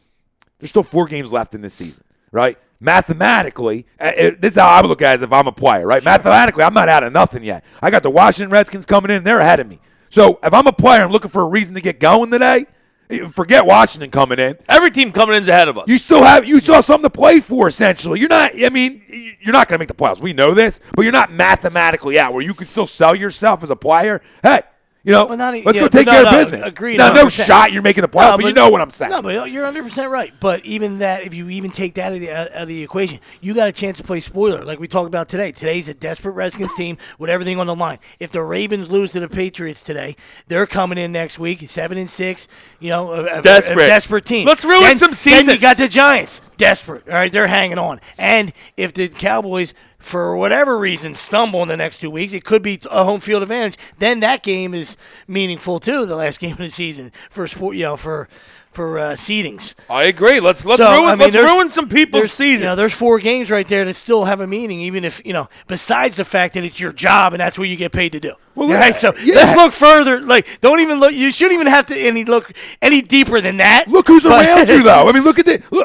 there's still 4 games left in this season, right? Mathematically, this is how I would look at it as if I'm a player, right? Sure. Mathematically, I'm not out of nothing yet. I got the Washington Redskins coming in. They're ahead of me. So if I'm a player, I'm looking for a reason to get going today. Forget Washington coming in. Every team coming in is ahead of us. You still have something to play for, essentially. You're not going to make the playoffs. We know this, but you're not mathematically out where you can still sell yourself as a player. Hey, You know, Well, let's go take care of business. Agreed. Now, no 100%. shot you're making the playoffs, but you know what I'm saying. No, but you're 100% right. But even that, if you even take that out of the equation, you got a chance to play spoiler, like we talked about today. Today's a desperate Redskins team with everything on the line. If the Ravens lose to the Patriots today, they're coming in next week, 7-6. You know, a desperate team. Let's ruin some seasons. Then you got the Giants, desperate. All right, they're hanging on. And if the Cowboys, for whatever reason, stumble in the next 2 weeks, it could be a home field advantage. Then that game is meaningful too. The last game of the season for sport, for seedings. I agree. Let's ruin some people's seasons. There's 4 games right there that still have a meaning, even if besides the fact that it's your job and that's what you get paid to do. Well, right. So let's look further. Like, don't even look. You shouldn't even have to look any deeper than that. Look who's around you, though. I mean, look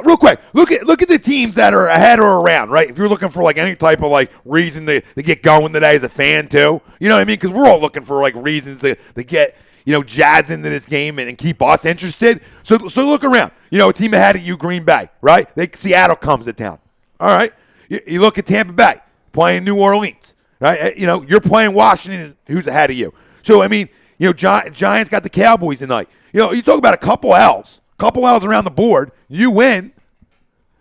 real quick. Look at the teams that are ahead or around. Right. If you're looking for like any type of like reason to get going today as a fan too, you know what I mean? Because we're all looking for like reasons to get jazz into this game and keep us interested. So look around. A team ahead of you, Green Bay, right? Seattle comes to town. All right. You look at Tampa Bay playing New Orleans, right? You're playing Washington, who's ahead of you. So, I mean, Giants got the Cowboys tonight. You talk about a couple L's around the board. You win.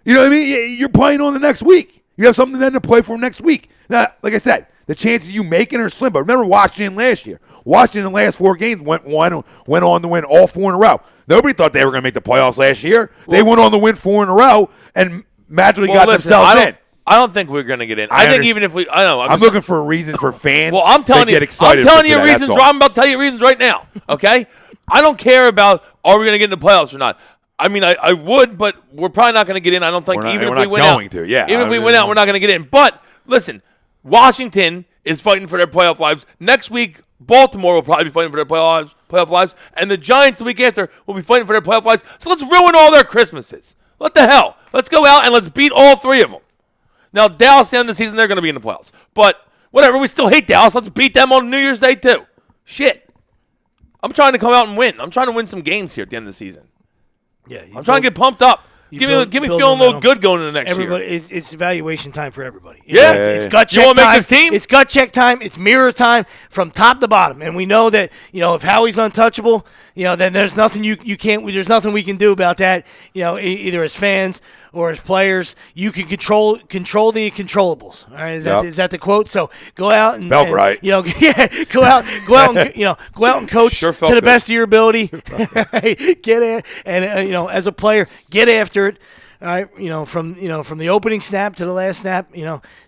You know what I mean? You're playing on the next week. You have something then to play for next week. Now, like I said, the chances you making are slim. But remember Washington last year. Washington in the last 4 games went on to win all 4 in a row. Nobody thought they were going to make the playoffs last year. They went on to win 4 in a row and magically got themselves in. I don't think we're going to get in. I think even if we, I know. I'm looking for reasons for fans. Well, I'm telling you, get excited I'm telling you today, reasons. I'm about to tell you reasons right now. Okay, I don't care about are we going to get in the playoffs or not. I mean, I would, but we're probably not going to get in. I don't think even if we win out. Even if we win out, we're not going to get in. But listen, Washington is fighting for their playoff lives next week. Baltimore will probably be fighting for their playoff lives, and the Giants the week after will be fighting for their playoff lives. So let's ruin all their Christmases. What the hell? Let's go out and let's beat all 3 of them. Now, Dallas, the end of the season, they're going to be in the playoffs. But whatever, we still hate Dallas. Let's beat them on New Year's Day too. Shit. I'm trying to come out and win. I'm trying to win some games here at the end of the season. Yeah, I'm trying to get pumped up. Give me feeling a little good going into the next year. It's evaluation time for everybody. It's gut check time. You want to make this team? It's gut check time. It's mirror time from top to bottom. And we know that if Howie's untouchable, then there's nothing you can't. There's nothing we can do about that. Either as fans or as players, you can control the controllables. All right, is that the quote? So go out and felt right. Go out and coach sure to the best of your ability. Get it, and as a player, get after it. All right, from the opening snap to the last snap,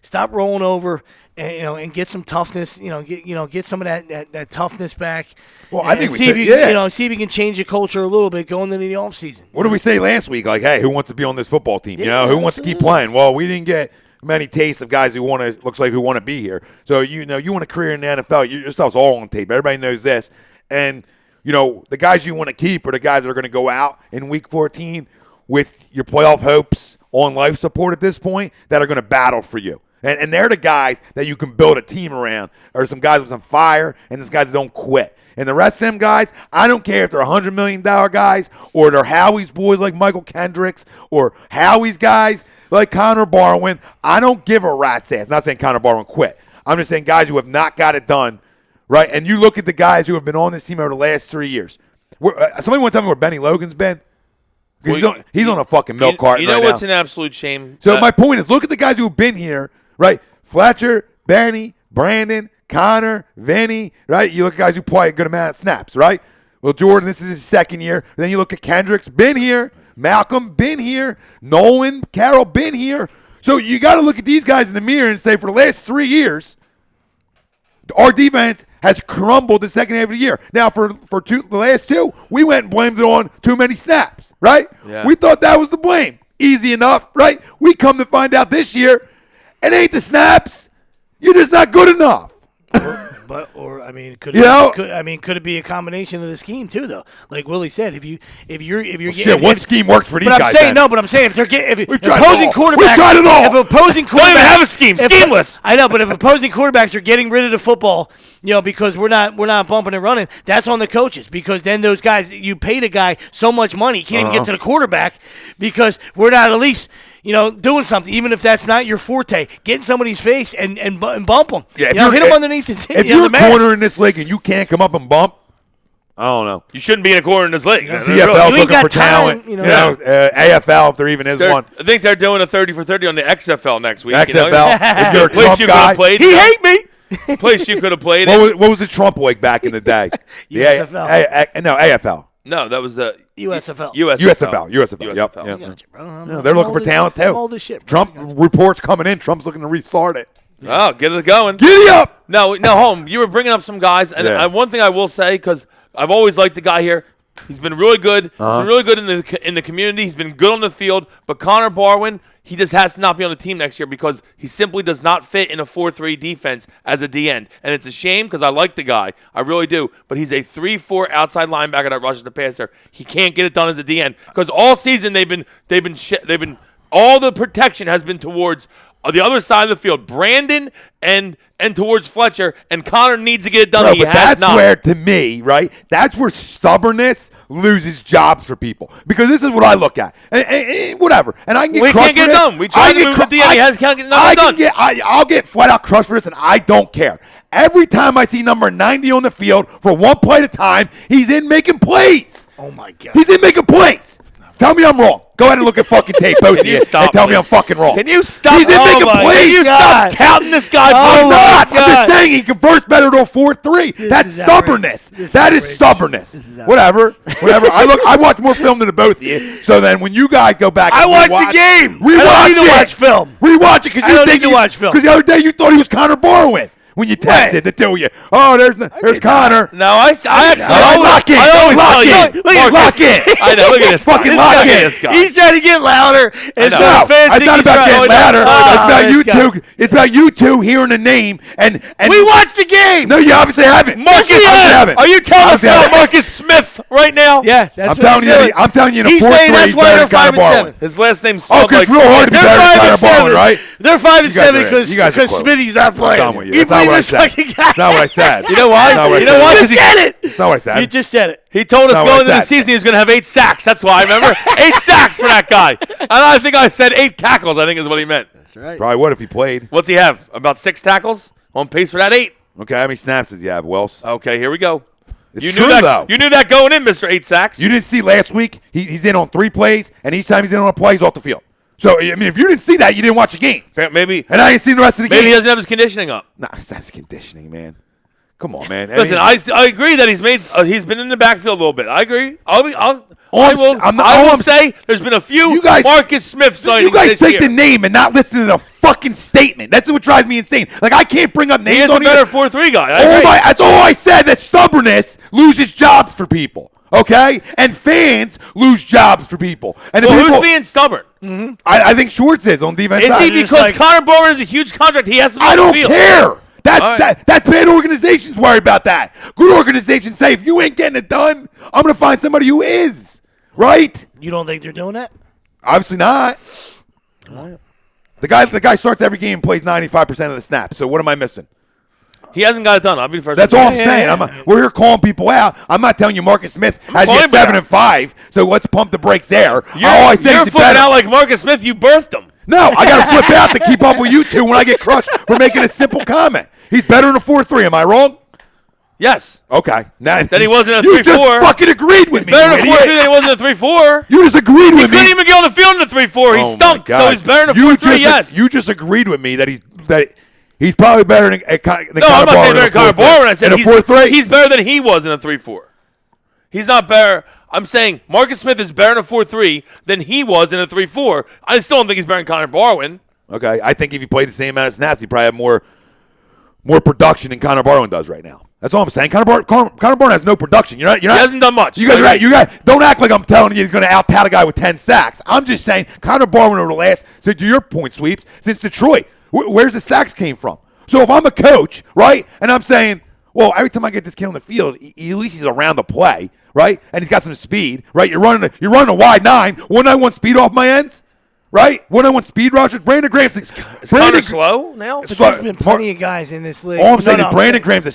stop rolling over, and get some toughness. Get some of that toughness back. Well, I think see if you can change the culture a little bit going into the offseason. What did we say last week? Like, hey, who wants to be on this football team? Who wants to keep playing? Well, we didn't get many tastes of guys who want to be here. So you want a career in the NFL. Your stuff's all on tape. Everybody knows this. And the guys you want to keep are the guys that are going to go out in Week 14 with your playoff hopes on life support at this point that are going to battle for you. And they're the guys that you can build a team around, or some guys with some fire, and those guys that don't quit. And the rest of them guys, I don't care if they're $100 million guys, or they're Howie's boys like Michael Kendricks, or Howie's guys like Connor Barwin. I don't give a rat's ass. I'm not saying Connor Barwin quit. I'm just saying guys who have not got it done, right? And you look at the guys who have been on this team over the last 3 years. Somebody want to tell me where Benny Logan's been? Because he's on a fucking milk carton right now. You know what's an absolute shame? So my point is, look at the guys who have been here, right? Fletcher, Benny, Brandon, Connor, Vinny, right? You look at guys who play a good amount of snaps, right? Well, Jordan, this is his 2nd year. And then you look at Kendricks, been here. Malcolm, been here. Nolan, Carroll, been here. So you got to look at these guys in the mirror and say, for the last 3 years, our defense has crumbled the second half of the year. Now, for the last 2, we went and blamed it on too many snaps, right? Yeah. We thought that was the blame. Easy enough, right? We come to find out this year, it ain't the snaps. You're just not good enough. Could it be a combination of the scheme too, though? Like Willie said, what scheme works for these guys? But I'm saying if opposing quarterbacks, we tried it all. If opposing quarterbacks don't even have a scheme, schemeless. I know, but if opposing quarterbacks are getting rid of the football, because we're not bumping and running, that's on the coaches. Because then those guys, you paid a guy so much money, he can't even get to the quarterback because we're not at least doing something, even if that's not your forte. Get in somebody's face and bump them. Yeah, hit them underneath the If you're a corner in this league and you can't come up and bump, I don't know. You shouldn't be in a corner in this league. CFL You ain't looking got for time, talent. AFL, if there even is one. I think they're doing a 30 for 30 on the XFL next week. XFL, if you're a Place Trump you could guy. have played. He hate me. Place you could have played. What was the Trump league back in the day? USFL. No, AFL. No, that was the USFL. USFL. USFL. Yep. USFL. Yep. Gotcha, bro. Yeah, they're looking for talent too. I'm old as shit, bro. Trump reports coming in. Trump's looking to restart it. Oh, get it going. Giddy up! No, home. You were bringing up some guys, and one thing I will say, because I've always liked the guy here. He's been really good. He's been really good in the community. He's been good on the field. But Connor Barwin, he just has to not be on the team next year because he simply does not fit in a 4-3 defense as a D end. And it's a shame because I like the guy. I really do. But he's a 3-4 outside linebacker that rushes the passer. He can't get it done as a D end because all season they've been all the protection has been towards the other side of the field, Brandon and towards Fletcher, and Connor needs to get it done. Bro, he but has that's not. where, to me, right, that's where stubbornness loses jobs for people. Because this is what I look at. And whatever. And I can get We crushed can't get for this. done. We tried to move the D, and he can't get nothing done. I'll get flat out crushed for this, and I don't care. Every time I see number 90 on the field for one play at a time, he's in making plays. Oh, my God. He's in making plays. Tell me I'm wrong. Go ahead and look at fucking tape, both of you, and tell me I'm fucking wrong. Can you stop? He's in making plays. Can you stop touting this guy? I'm not. I'm God. just saying he converts better to a 4-3. That's is stubbornness. outrageous. That is stubbornness. Whatever. I watch more film than the both of you. So then when you guys go back, I and watch rewatch- the game. Rewatch I don't need it. to watch film. Rewatch it because I you don't think need to watch film. Because the other day you thought he was Connor Barwin. When you texted to tell you, there's Connor. No, I actually Lock in. I always Lock tell in. you. Lock in. I know. Look at this. Fucking guy. lock in. This guy. He's trying to get louder. And so No, the fans it's think not he's about right. getting louder. It's about this you guy. two. It's about you two hearing the name and We watched the game. No, you obviously haven't. Marcus, Obviously haven't. are you telling us Obviously about haven't. Marcus Smith right now? Yeah, that's I'm what telling he's you. doing. I'm telling you. In a He's 4-3, saying that's why they're better than 5 and Connor 7. Barwin. His last name's Oh, spelled like it's real hard to be They're better than 5 and Connor Barwin, 7. right? They're 5 and You guys 7 are- you guys are because close. Smitty's not playing. I'm done with you. You That's not believe what I this said. fucking guy? That's not what I said. You know why? That's not what I You know said. why? You 'Cause just said it. That's not what I said. You just said it. He told us That's not what going I into the said. season he was going to have 8 sacks. That's why I remember 8 sacks for that guy. And I think I said 8 tackles. I think is what he meant. That's right. Probably would if he played. What's he have? About 6 tackles? On pace for that 8. Okay, how many snaps does he have, Wells? Okay, here we go. It's You true, knew that. though. You knew that going in, Mr. 8 sacks. You didn't see last week. He's in on 3 plays, and each time he's in on a play, he's off the field. So, I mean, if you didn't see that, you didn't watch the game. Maybe. And I ain't seen the rest of the Maybe he game. doesn't have his conditioning up. Nah, it's not his conditioning, man. Come on, man. Listen, I agree that he's been in the backfield a little bit. I agree. I will say there's been a few You guys- Marcus Smith sightings You guys this take year. the name and not listen to the fucking statement. That's what drives me insane. Like, I can't bring up He names is a on better here. 4-3 guy. I Oh agree. that's all I said. That stubbornness loses jobs for people. Okay? And fans lose jobs for people. And the Well, people, who's being stubborn? I think Schwartz is on defense Is side. he because Connor Barwin is a huge contract? He has to be I on the don't field. care. That's All right. that's bad organizations worry about that. Good organizations say, if you ain't getting it done, I'm going to find somebody who is. Right? You don't think they're doing that? Obviously not. The guy starts every game and plays 95% of the snaps. So what am I missing? He hasn't got it done. I'll be the first. That's to all say. I'm saying. We're here calling people out. I'm not telling you Marcus Smith has you calling at him 7 out. and 5. So let's pump the brakes there. All I said You're is flipping better. out like Marcus Smith. You birthed him. No, I got to flip out to keep up with you two when I get crushed for making a simple comment. He's better than a 4-3. Am I wrong? Yes. Okay. Now, Then he wasn't a You 3-4. just fucking agreed with me. Better you than a 4-3 idiot. than he wasn't a 3-4. You just agreed with me. Couldn't even get on the field in the 3-4. He Oh, my stunk. God. So he's better than a You 4-3. just- Yes. You just agreed with me that he's probably better than No, Connor I'm not saying Barwin better than Connor Barwin. I said in a 4-3. he's better than he was in a 3-4. He's not better. I'm saying Marcus Smith is better in a 4-3 than he was in a 3-4. I still don't think he's better than Connor Barwin. Okay, I think if he played the same amount of snaps, he'd probably have more production than Connor Barwin does right now. That's all I'm saying. Connor Barwin has no production. You're not. He hasn't done much. You guys are right. You guys don't act like I'm telling you he's going to out-tout a guy with 10 sacks. I'm just saying Connor Barwin over the last, so to your point, Sweeps, since Detroit, where's the sacks came from? So if I'm a coach, right, and I'm saying, well, every time I get this kid on the field, at least he's around the play, right, and he's got some speed, right? You're running a wide 9. Wouldn't I want speed off my ends? Right? Wouldn't I want speed rushers? Brandon Graham's Is Connor slow now? But there's been plenty of guys in this league. All I'm saying is I'm Brandon saying- Graham's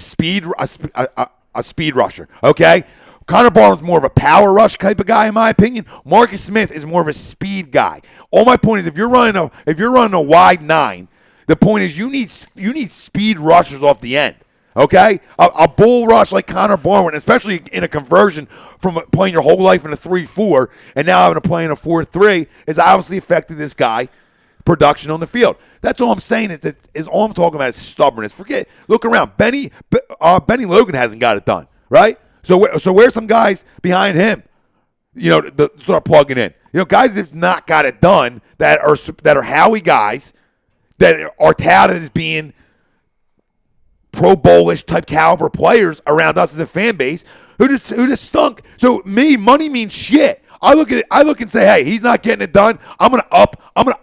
a speed rusher. Okay, Connor Barwin's more of a power rush type of guy, in my opinion. Marcus Smith is more of a speed guy. All my point is, if you're running a wide 9, the point is you need speed rushers off the end. Okay, a bull rush like Connor Barwin, especially in a conversion from playing your whole life in a 3-4 and now having to play in a 4-3, has obviously affected this guy production on the field. That's all I'm saying. Is all I'm talking about is stubbornness. Look around. Benny Logan hasn't got it done, right? So where's some guys behind him? To start plugging in. Guys that's not got it done that are Howie guys that are touted as being Pro Bowlish type caliber players around us as a fan base who just stunk. So money means shit. I look and say, hey, he's not getting it done. I'm gonna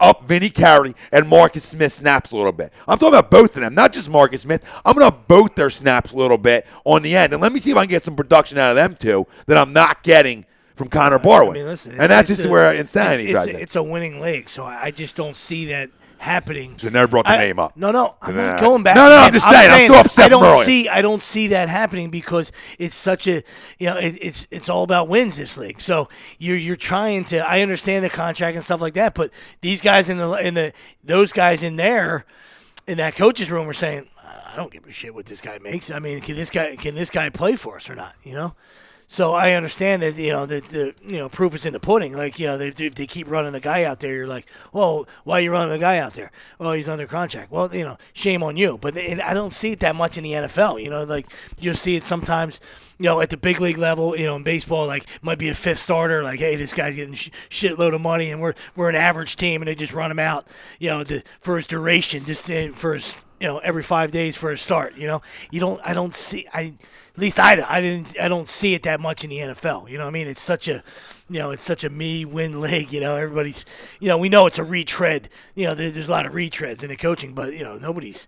up Vinny Carey and Marcus Smith snaps a little bit. I'm talking about both of them, not just Marcus Smith. I'm gonna up both their snaps a little bit on the end, and let me see if I can get some production out of them too that I'm not getting from Connor Barwin. Listen, and that's just where insanity drives in. It's a winning league, so I just don't see that happening. So never brought the name up. No, I'm not going back. No, I'm just saying. I'm still upset from earlier. I don't see that happening because it's such a, it's all about wins this league. So you're trying to. I understand the contract and stuff like that, but these guys those guys in there, in that coach's room, are saying, I don't give a shit what this guy makes. I mean, can this guy play for us or not? So I understand that the proof is in the pudding. Like if they keep running a guy out there, you're like, well, why are you running a guy out there? Well, he's under contract. Well, shame on you. But I don't see it that much in the NFL. Like you'll see it sometimes. At the big league level, in baseball, like might be a fifth starter. Like, hey, this guy's getting shitload of money, and we're an average team, and they just run him out. For his duration, just for his every 5 days for a start. I don't see. At least I don't see it that much in the NFL. What I mean? It's such a me win league. Everybody's, we know it's a retread. There's a lot of retreads in the coaching, but nobody's,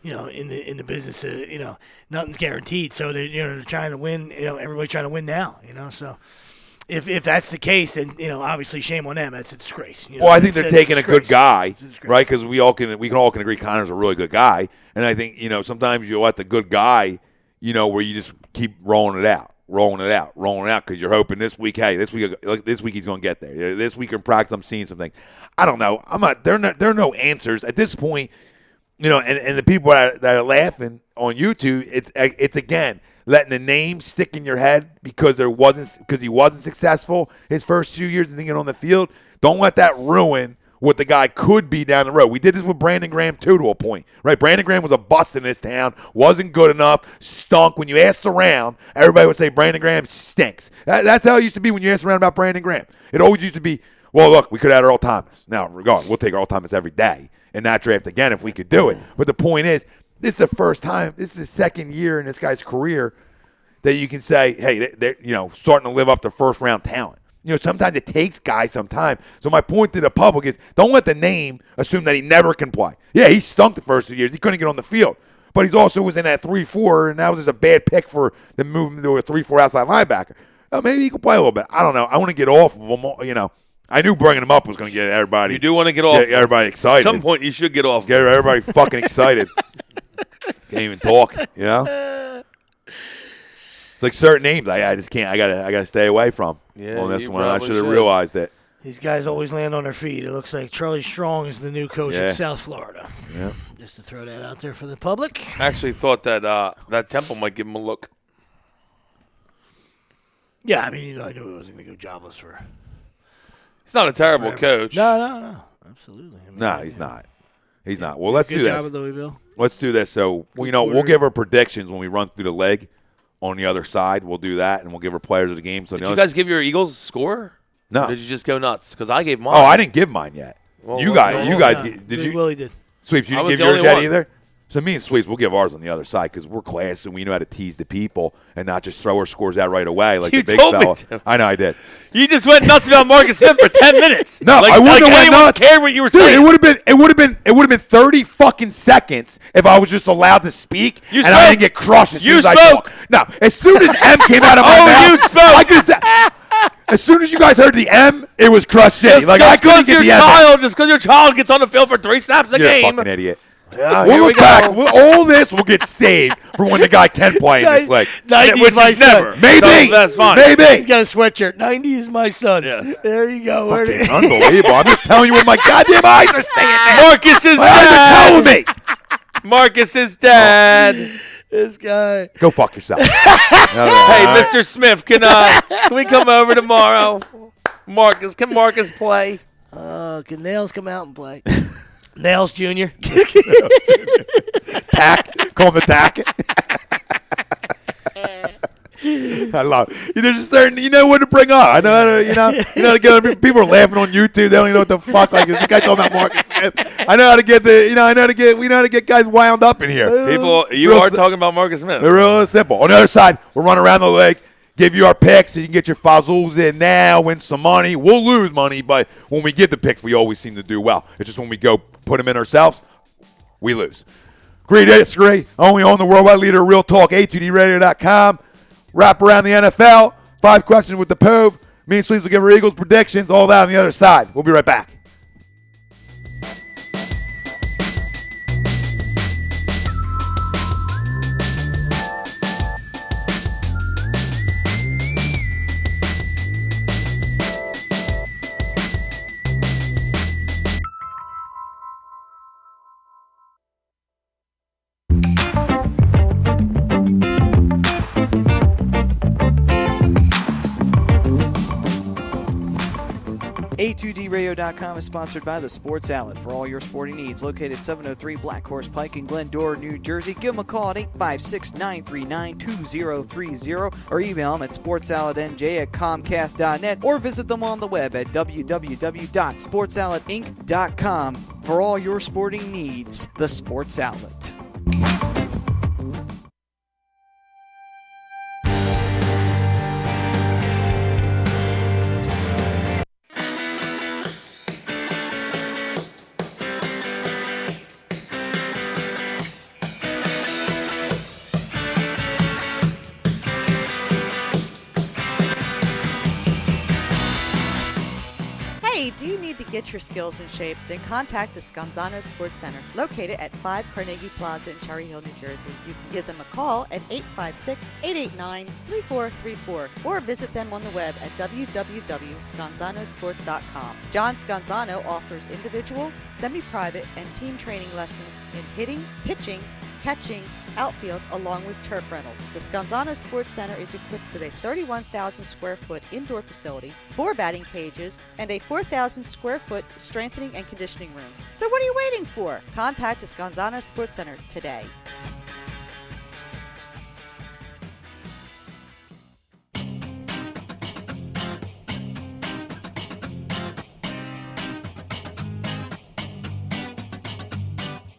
in the business. Nothing's guaranteed. So they're trying to win. Everybody's trying to win now. So. If that's the case, then obviously shame on them. That's a disgrace. Well, I think they're taking a good guy, right? Because we all can agree Connor's a really good guy, and I think sometimes you let the good guy, where you just keep rolling it out, because you're hoping this week he's going to get there. This week in practice, I'm seeing something. I don't know. There are no answers at this point. And the people that are laughing on YouTube, it's again. Letting the name stick in your head because he wasn't successful his first 2 years and thinking on the field. Don't let that ruin what the guy could be down the road. We did this with Brandon Graham too, to a point, right? Brandon Graham was a bust in this town, wasn't good enough, stunk. When you asked around, everybody would say Brandon Graham stinks. That's how it used to be when you asked around about Brandon Graham. It always used to be, well, look, we could have had Earl Thomas. Now, regardless, we'll take Earl Thomas every day in that draft again if we could do it. But the point is, this is the first time, this is the second year in this guy's career that you can say, hey, they're starting to live up to first-round talent. Sometimes it takes guys some time. So my point to the public is don't let the name assume that he never can play. Yeah, he stunk the first 2 years. He couldn't get on the field. But he also was in that 3-4, and that was just a bad pick for them moving to a 3-4 outside linebacker. Maybe he could play a little bit. I don't know. I want to get off of him. I knew bringing him up was going to get everybody. You do want to get off. Get everybody excited. At some point, you should get off. Get everybody fucking excited. Can't even talk, It's like certain names I just can't. I gotta stay away from on this one. I should have realized it. These guys always land on their feet. It looks like Charlie Strong is the new coach in South Florida. Yeah. Just to throw that out there for the public. I actually thought that Temple might give him a look. Yeah, I mean, I knew he wasn't going to go jobless for. He's not a terrible coach. No, absolutely. He's not. He's not. Well, let's do this. Good job at Louisville. Let's do this. So we'll give our predictions when we run through the leg. On the other side, we'll do that, and we'll give our players of the game. So did you guys give your Eagles score? No. Or did you just go nuts? Because I gave mine. Oh, I didn't give mine yet. Well, you guys, did you? Willie did. Sweeps, you didn't give yours yet either? So me and Sweeps, we'll give ours on the other side because we're class and we know how to tease the people and not just throw our scores out right away like you the big fella. I know I did. You just went nuts about Marcus Smith for 10 minutes. No, I wouldn't have went nuts. Cared what you were saying. It would have been 30 fucking seconds if I was just allowed to speak and I didn't get crushed as soon as I talk. No, as soon as M came out of my mouth, you spoke. I could have said. As soon as you guys heard the M, it was crushed city. Like I couldn't get the M. Just because your child gets on the field for 3 snaps a game. You're a fucking idiot. Yeah, We'll here we look back. go. All this will get saved for when the guy can play in this league. 90 Which is my is never. son. Maybe. So that's fine. Maybe. He's got a sweatshirt. 90 is my son. Yes. There you go. Where Fucking did- unbelievable. I'm just telling you what my goddamn eyes are saying now. Marcus's My eyes are dad. telling me. Marcus's dad. This guy. Go fuck yourself. Hey, Mr. Smith, can we come over tomorrow? Marcus, can Marcus play? Can Nails come out and play? Nails Jr. Tack. Call him the tack. I love it. There's a certain, you know what to bring up. I know how to, you know how to get. People are laughing on YouTube. They don't even know what the fuck. Like this guy talking about Marcus Smith. I know how to get we know how to get guys wound up in here. People, you real are si- talking about Marcus Smith. They're real simple. On the other side, we'll run around the league, give you our picks, so you can get your fuzzles in now, win some money. We'll lose money, but when we get the picks, we always seem to do well. It's just when we go put them in ourselves, we lose. Agree, disagree. Only on the worldwide leader of Real Talk, A2DRadio.com. Wrap around the NFL. 5 questions with the Pove. Me and Sleeves will give our Eagles predictions. All that on the other side. We'll be right back. A2DRadio.com is sponsored by The Sports Outlet for all your sporting needs. Located 703 Black Horse Pike in Glendora, New Jersey. Give them a call at 856-939-2030 or email them at sportsoutletnj@comcast.net or visit them on the web at www.sportsoutletinc.com for all your sporting needs. The Sports Outlet. Hey, do you need to get your skills in shape? Then contact the Scanzano Sports Center, located at 5 Carnegie Plaza in Cherry Hill, New Jersey. You can give them a call at 856-889-3434 or visit them on the web at www.scanzanosports.com. John Scanzano offers individual, semi-private, and team training lessons in hitting, pitching, catching, outfield, along with turf rentals. The Scanzano Sports Center is equipped with a 31,000 square foot indoor facility, 4 batting cages, and a 4,000 square foot strengthening and conditioning room. So what are you waiting for? Contact the Scanzano Sports Center today.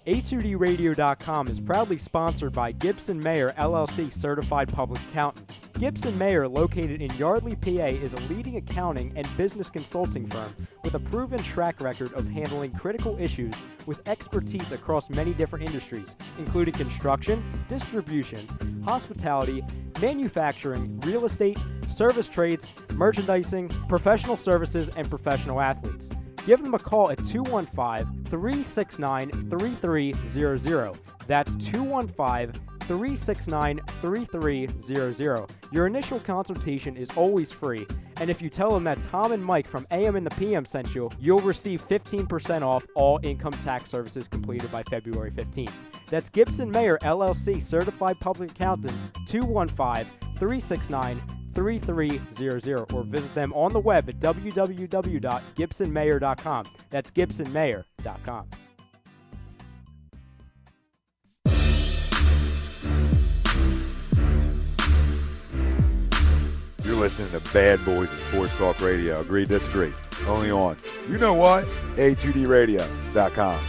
A2DRadio.com is proudly sponsored by Gibson Mayer LLC Certified Public Accountants. Gibson Mayer, located in Yardley, PA, is a leading accounting and business consulting firm with a proven track record of handling critical issues with expertise across many different industries, including construction, distribution, hospitality, manufacturing, real estate, service trades, merchandising, professional services, and professional athletes. Give them a call at 215-369-3300. That's 215-369-3300. Your initial consultation is always free, and if you tell them that Tom and Mike from AM and the PM sent you, you'll receive 15% off all income tax services completed by February 15th. That's Gibson Mayer LLC Certified Public Accountants, 215-369-3300, or visit them on the web at www.gibsonmayer.com. That's gibsonmayer.com. You're listening to Bad Boys of Sports Talk Radio. Agree, disagree. Only on, you know what? A2DRadio.com.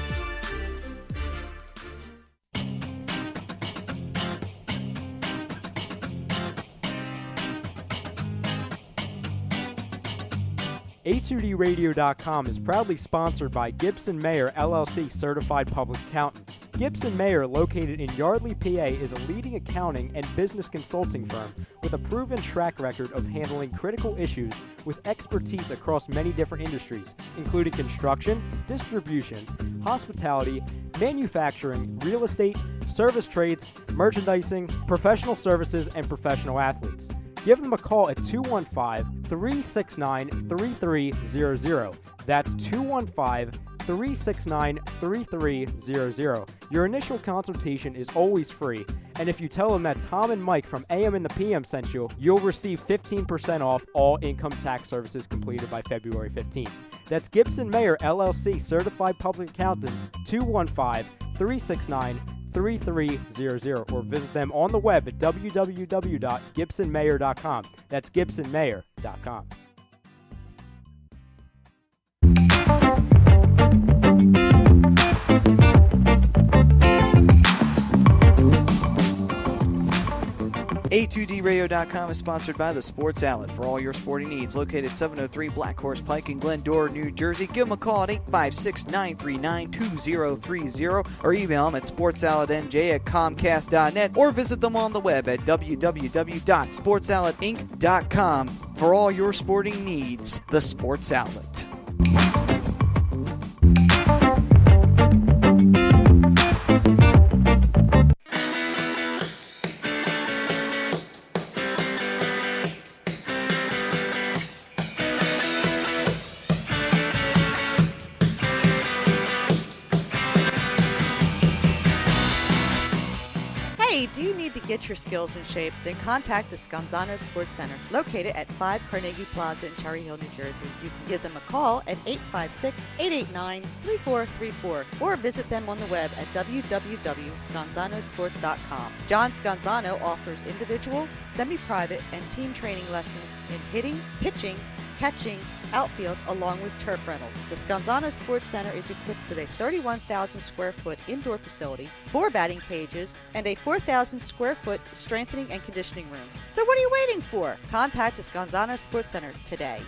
A2DRadio.com is proudly sponsored by Gibson Mayer LLC Certified Public Accountants. Gibson Mayer, located in Yardley, PA, is a leading accounting and business consulting firm with a proven track record of handling critical issues with expertise across many different industries, including construction, distribution, hospitality, manufacturing, real estate, service trades, merchandising, professional services, and professional athletes. Give them a call at 215-369-3300. That's 215-369-3300. Your initial consultation is always free, and if you tell them that Tom and Mike from AM and the PM sent you, you'll receive 15% off all income tax services completed by February 15th. That's Gibson Mayer, LLC, Certified Public Accountants, 215-369-3300, or visit them on the web at www.gibsonmayer.com. That's gibsonmayer.com. A2DRadio.com is sponsored by the Sports Outlet for all your sporting needs. Located 703 Black Horse Pike in Glendora, New Jersey. Give them a call at 856-939-2030 or email them at sportsoutletnj@comcast.net or visit them on the web at www.sportsoutletinc.com for all your sporting needs. The Sports Outlet. Hey, do you need to get your skills in shape? Then contact the Scanzano Sports Center, located at 5 Carnegie Plaza in Cherry Hill, New Jersey. You can give them a call at 856-889-3434 or visit them on the web at www.scanzanosports.com. John Scanzano offers individual, semi-private, and team training lessons in hitting, pitching, catching, outfield, along with turf rentals. The Scanzano Sports Center is equipped with a 31,000 square foot indoor facility, 4 batting cages, and a 4,000 square foot strengthening and conditioning room. So what are you waiting for? Contact the Scanzano Sports Center today.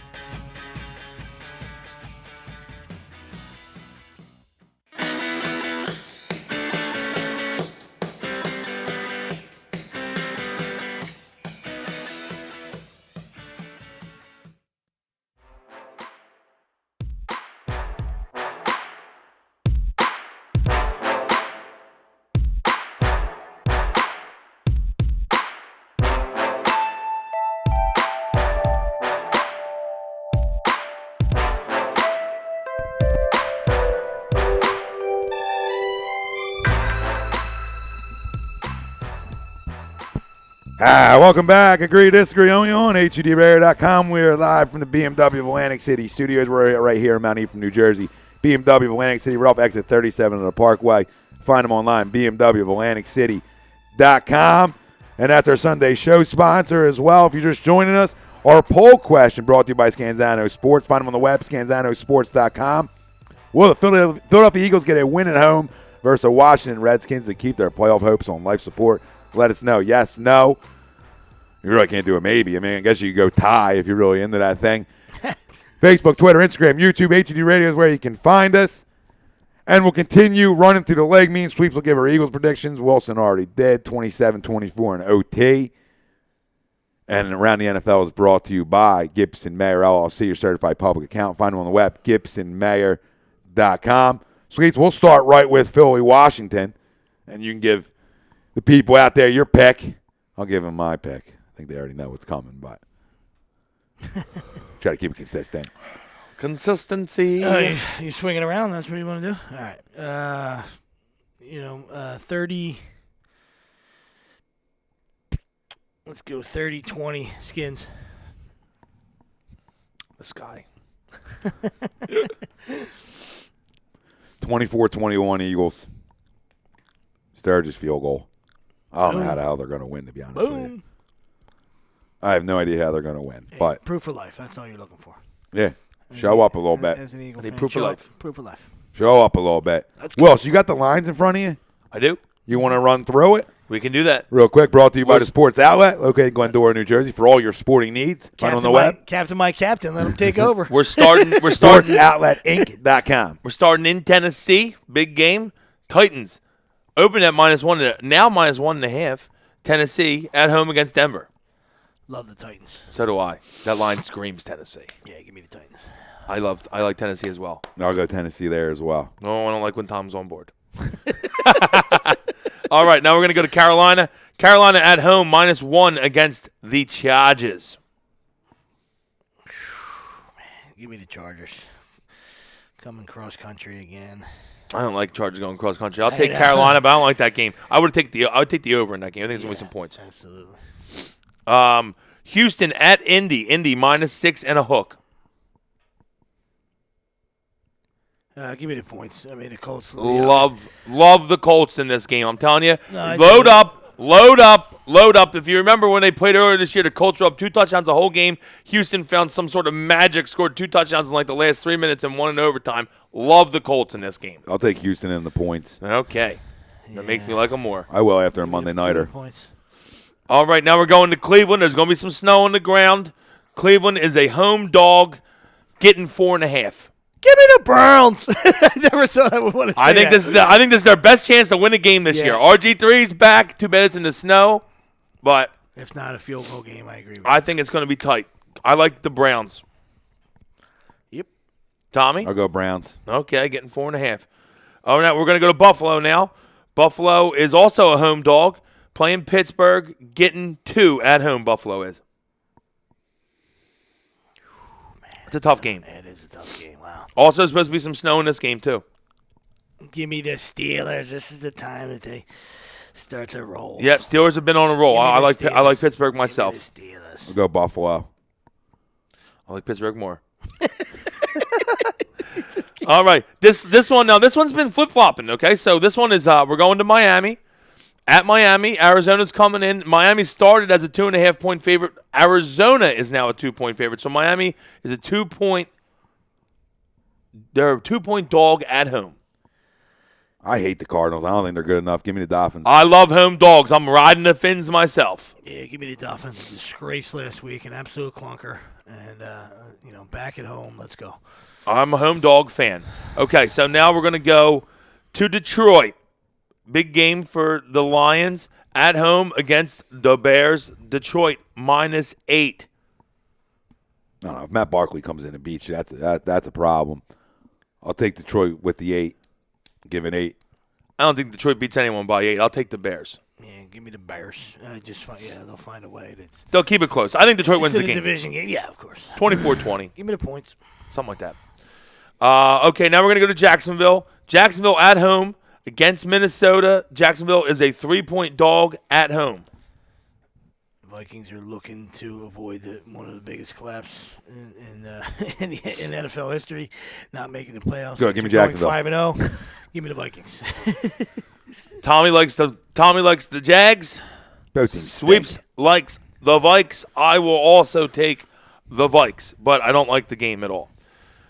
Welcome back. Agree to disagree only on HUDRadio.com. We're live from the BMW of Atlantic City Studios. We're right here in Mount Ephraim, New Jersey. BMW of Atlantic City. We're off exit 37 on the Parkway. Find them online, BMW of AtlanticCity.com. And that's our Sunday show sponsor as well. If you're just joining us, our poll question brought to you by Scanzano Sports. Find them on the web, scanzanosports.com. Will the Philadelphia Eagles get a win at home versus the Washington Redskins to keep their playoff hopes on life support? Let us know. Yes, no. You really can't do a maybe. I mean, I guess you could go tie if you're really into that thing. Facebook, Twitter, Instagram, YouTube, HUD Radio is where you can find us. And we'll continue running through the leg mean sweeps. We'll give our Eagles predictions. Wilson already did, 27-24 in OT. And Around the NFL is brought to you by Gibson Mayer, LLC, your certified public account. Find them on the web, gibsonmayer.com. Sweets, we'll start right with Philly, Washington. And you can give the people out there your pick. I'll give them my pick. I think they already know what's coming, but try to keep it consistent. Consistency. You swinging around? That's what you want to do? All right. 30. Let's go 30-20 Skins. This guy. 24-21 Eagles. Sturgis field goal. I don't know how the hell they're going to win, to be honest with you. I have no idea how they're going to win. Hey, but proof of life. That's all you're looking for. Yeah. Show up a little bit. As an Eagle fan, proof of life. Proof of life. Show up a little bit. Will, so you got the lines in front of you? I do. You want to run through it? We can do that. Real quick, brought to you by the Sports Outlet, located in Glendora, New Jersey, for all your sporting needs. Find on the web. Captain, my captain. Let him take over. We're starting. SportsOutletInc.com. We're starting in Tennessee. Big game. Titans Opened at -1, now -1.5. Tennessee at home against Denver. Love the Titans. So do I. That line screams Tennessee. Yeah, give me the Titans. I like Tennessee as well. I'll go Tennessee there as well. No, I don't like when Tom's on board. All right, now we're going to go to Carolina. Carolina at home, -1 against the Chargers. Give me the Chargers. Coming cross country again. I don't like Chargers going cross country. I'll I take know. Carolina, but I don't like that game. I would take the over in that game. I think it's going to be some points. Absolutely. Houston at Indy. Indy -6 and a hook. Give me the points. I mean, the Colts. Love the Colts in this game. I'm telling you, No, load up. If you remember when they played earlier this year, the Colts were up 2 touchdowns the whole game. Houston found some sort of magic, scored 2 touchdowns in like the last 3 minutes and 1 in overtime. Love the Colts in this game. I'll take Houston in the points. Okay. That makes me like them more. I will after a Monday nighter. Points. All right, now we're going to Cleveland. There's going to be some snow on the ground. Cleveland is a home dog getting 4.5. Give me the Browns. I never thought I would want to say I think this is their best chance to win a game this year. RG3's back. Too bad it's in the snow, but If not a field goal game, I agree with I think it's going to be tight. I like the Browns. Yep. Tommy? I'll go Browns. Okay, getting 4.5. All right, we're going to go to Buffalo now. Buffalo is also a home dog, playing Pittsburgh, getting 2 at home. Buffalo is. It's a tough game. It is a tough game. Wow. Also supposed to be some snow in this game, too. Give me the Steelers. This is the time that they start to roll. Yep, Steelers have been on a roll. Give me I the like Steelers. Pittsburgh Give me myself. the Steelers. I'll go Buffalo. I like Pittsburgh more. All right, this one's been flip-flopping, okay? So this one is we're going to Miami. At Miami, Arizona's coming in. Miami started as a 2.5-point favorite. Arizona is now a 2-point favorite. So Miami is a 2-point. They're a 2-point dog at home. I hate the Cardinals. I don't think they're good enough. Give me the Dolphins. I love home dogs. I'm riding the Fins myself. Yeah, give me the Dolphins. Disgrace last week, an absolute clunker. And, back at home. Let's go. I'm a home dog fan. Okay, so now we're going to go to Detroit. Big game for the Lions at home against the Bears. Detroit -8. No, if Matt Barkley comes in and beats you, that's a problem. I'll take Detroit with the 8. Give it 8. I don't think Detroit beats anyone by 8. I'll take the Bears. Yeah, give me the Bears. They'll find a way. They'll keep it close. I think Detroit wins It's the a game. division game. Yeah, of course. 24-20. Give me the points. Something like that. Okay, now we're going to go to Jacksonville. Jacksonville at home against Minnesota. Jacksonville is a 3-point dog at home. Vikings are looking to avoid one of the biggest collapse in NFL history, not making the playoffs. Good, give me Going Jacksonville. 5-0. Give me the Vikings. Tommy likes the Jags. Both teams Sweeps stink. likes the Vikes. I will also take the Vikes, but I don't like the game at all.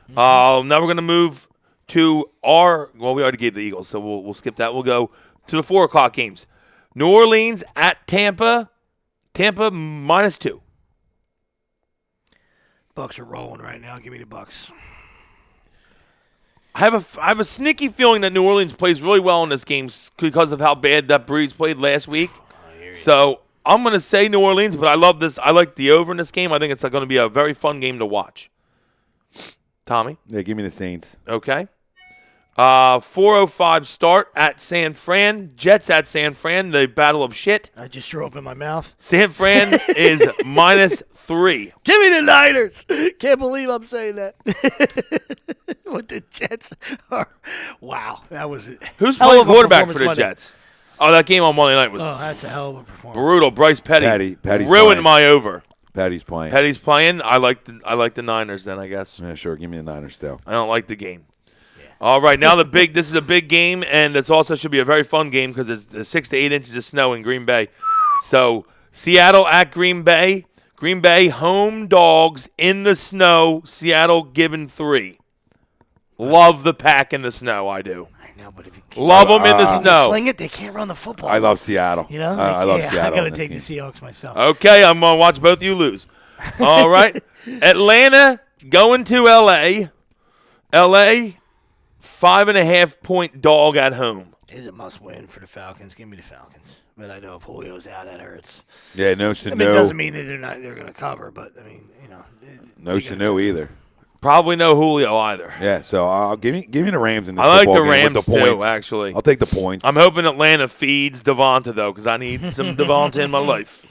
Now we're going to move to we already gave the Eagles, so we'll skip that. We'll go to the 4 o'clock games. New Orleans at Tampa. Tampa -2. Bucks are rolling right now. Give me the Bucks. I have a sneaky feeling that New Orleans plays really well in this game because of how bad that Breeze played last week. So I'm going to say New Orleans, but I love this. I like the over in this game. I think it's going to be a very fun game to watch. Tommy? Yeah, give me the Saints. Okay. 4:05 start at San Fran. Jets at San Fran. The battle of shit. I just threw up in my mouth. San Fran is -3. Give me the Niners. Can't believe I'm saying that. What the Jets are. Wow. That was it. Who's Hell playing of a quarterback for the performance Monday. Jets? Oh, that game on Monday night was Oh, that's a hell of a performance. brutal. Bryce Petty Patty's ruined playing. my over. Patty's playing. Petty's playing. I like the Niners then, I guess. Yeah, sure. Give me the Niners still. I don't like the game. All right, now this is a big game, and it's also should be a very fun game because it's 6 to 8 inches of snow in Green Bay. So Seattle at Green Bay. Green Bay home dogs in the snow. Seattle given 3. Love the pack in the snow. I do. I know, but if you Love them in the snow. sling it, they can't run the football. I love Seattle. You know? I love Seattle. I got to in this take game. the Seahawks myself. Okay, I'm gonna watch both of you lose. All right, Atlanta going to L.A. L.A. 5.5-point dog at home. It is a must-win for the Falcons. Give me the Falcons. But I know if Julio's out, that hurts. Yeah, It doesn't mean that they're going to cover, but I mean, no Sanu either. Probably no Julio either. Yeah, so give me the Rams in this I like football the game Rams with the points. too, actually. I'll take the points. I'm hoping Atlanta feeds Devonta, though, because I need some Devonta in my life.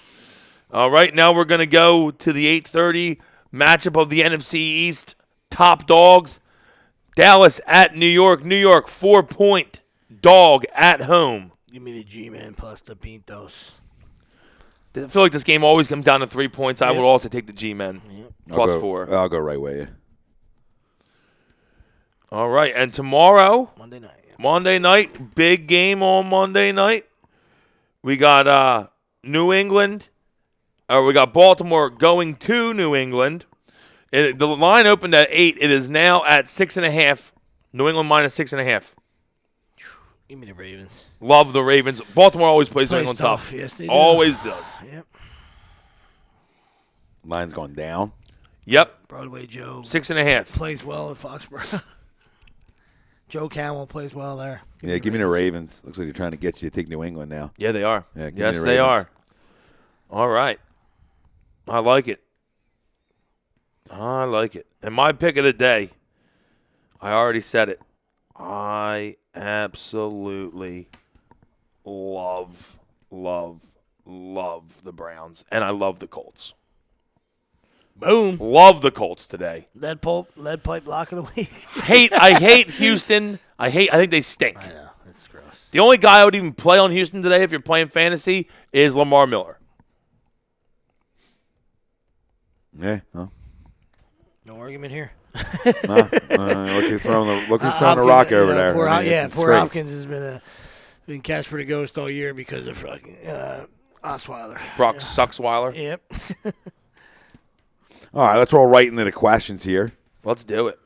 All right, now we're going to go to the 8:30 matchup of the NFC East top dogs. Dallas at New York. New York, 4-point dog at home. Give me the G-Man plus the Pintos. I feel like this game always comes down to 3 points. I would also take the G-Men plus 4. I'll go right with you. All right, and tomorrow, Monday night, big game on Monday night. We got New England, or we got Baltimore going to New England. The line opened at 8. It is now at 6.5. New England minus 6.5. Give me the Ravens. Love the Ravens. Baltimore always plays New England tough. Yes, they do. Always does. Yep. Line's gone down. Yep. Broadway Joe 6.5. plays well at Foxborough. Joe Camel plays well there. Yeah, give me the Ravens. Looks like they're trying to get you to take New England now. Yeah, they are. Yeah, give me yes, the they Ravens. are. All right. I like it. I like it. And my pick of the day, I already said it. I absolutely love the Browns. And I love the Colts. Boom. Love the Colts today. Lead pipe lock of the week. I hate Houston. I think they stink. I know. It's gross. The only guy I would even play on Houston today if you're playing fantasy is Lamar Miller. Yeah. Well. No argument here. Look who's throwing the rock over there. Poor, I mean, it's a poor disgrace. Hopkins has been Casper the Ghost all year because of fucking Osweiler. Brock Sucksweiler. Yep. All right, let's roll right into the questions here Let's do it.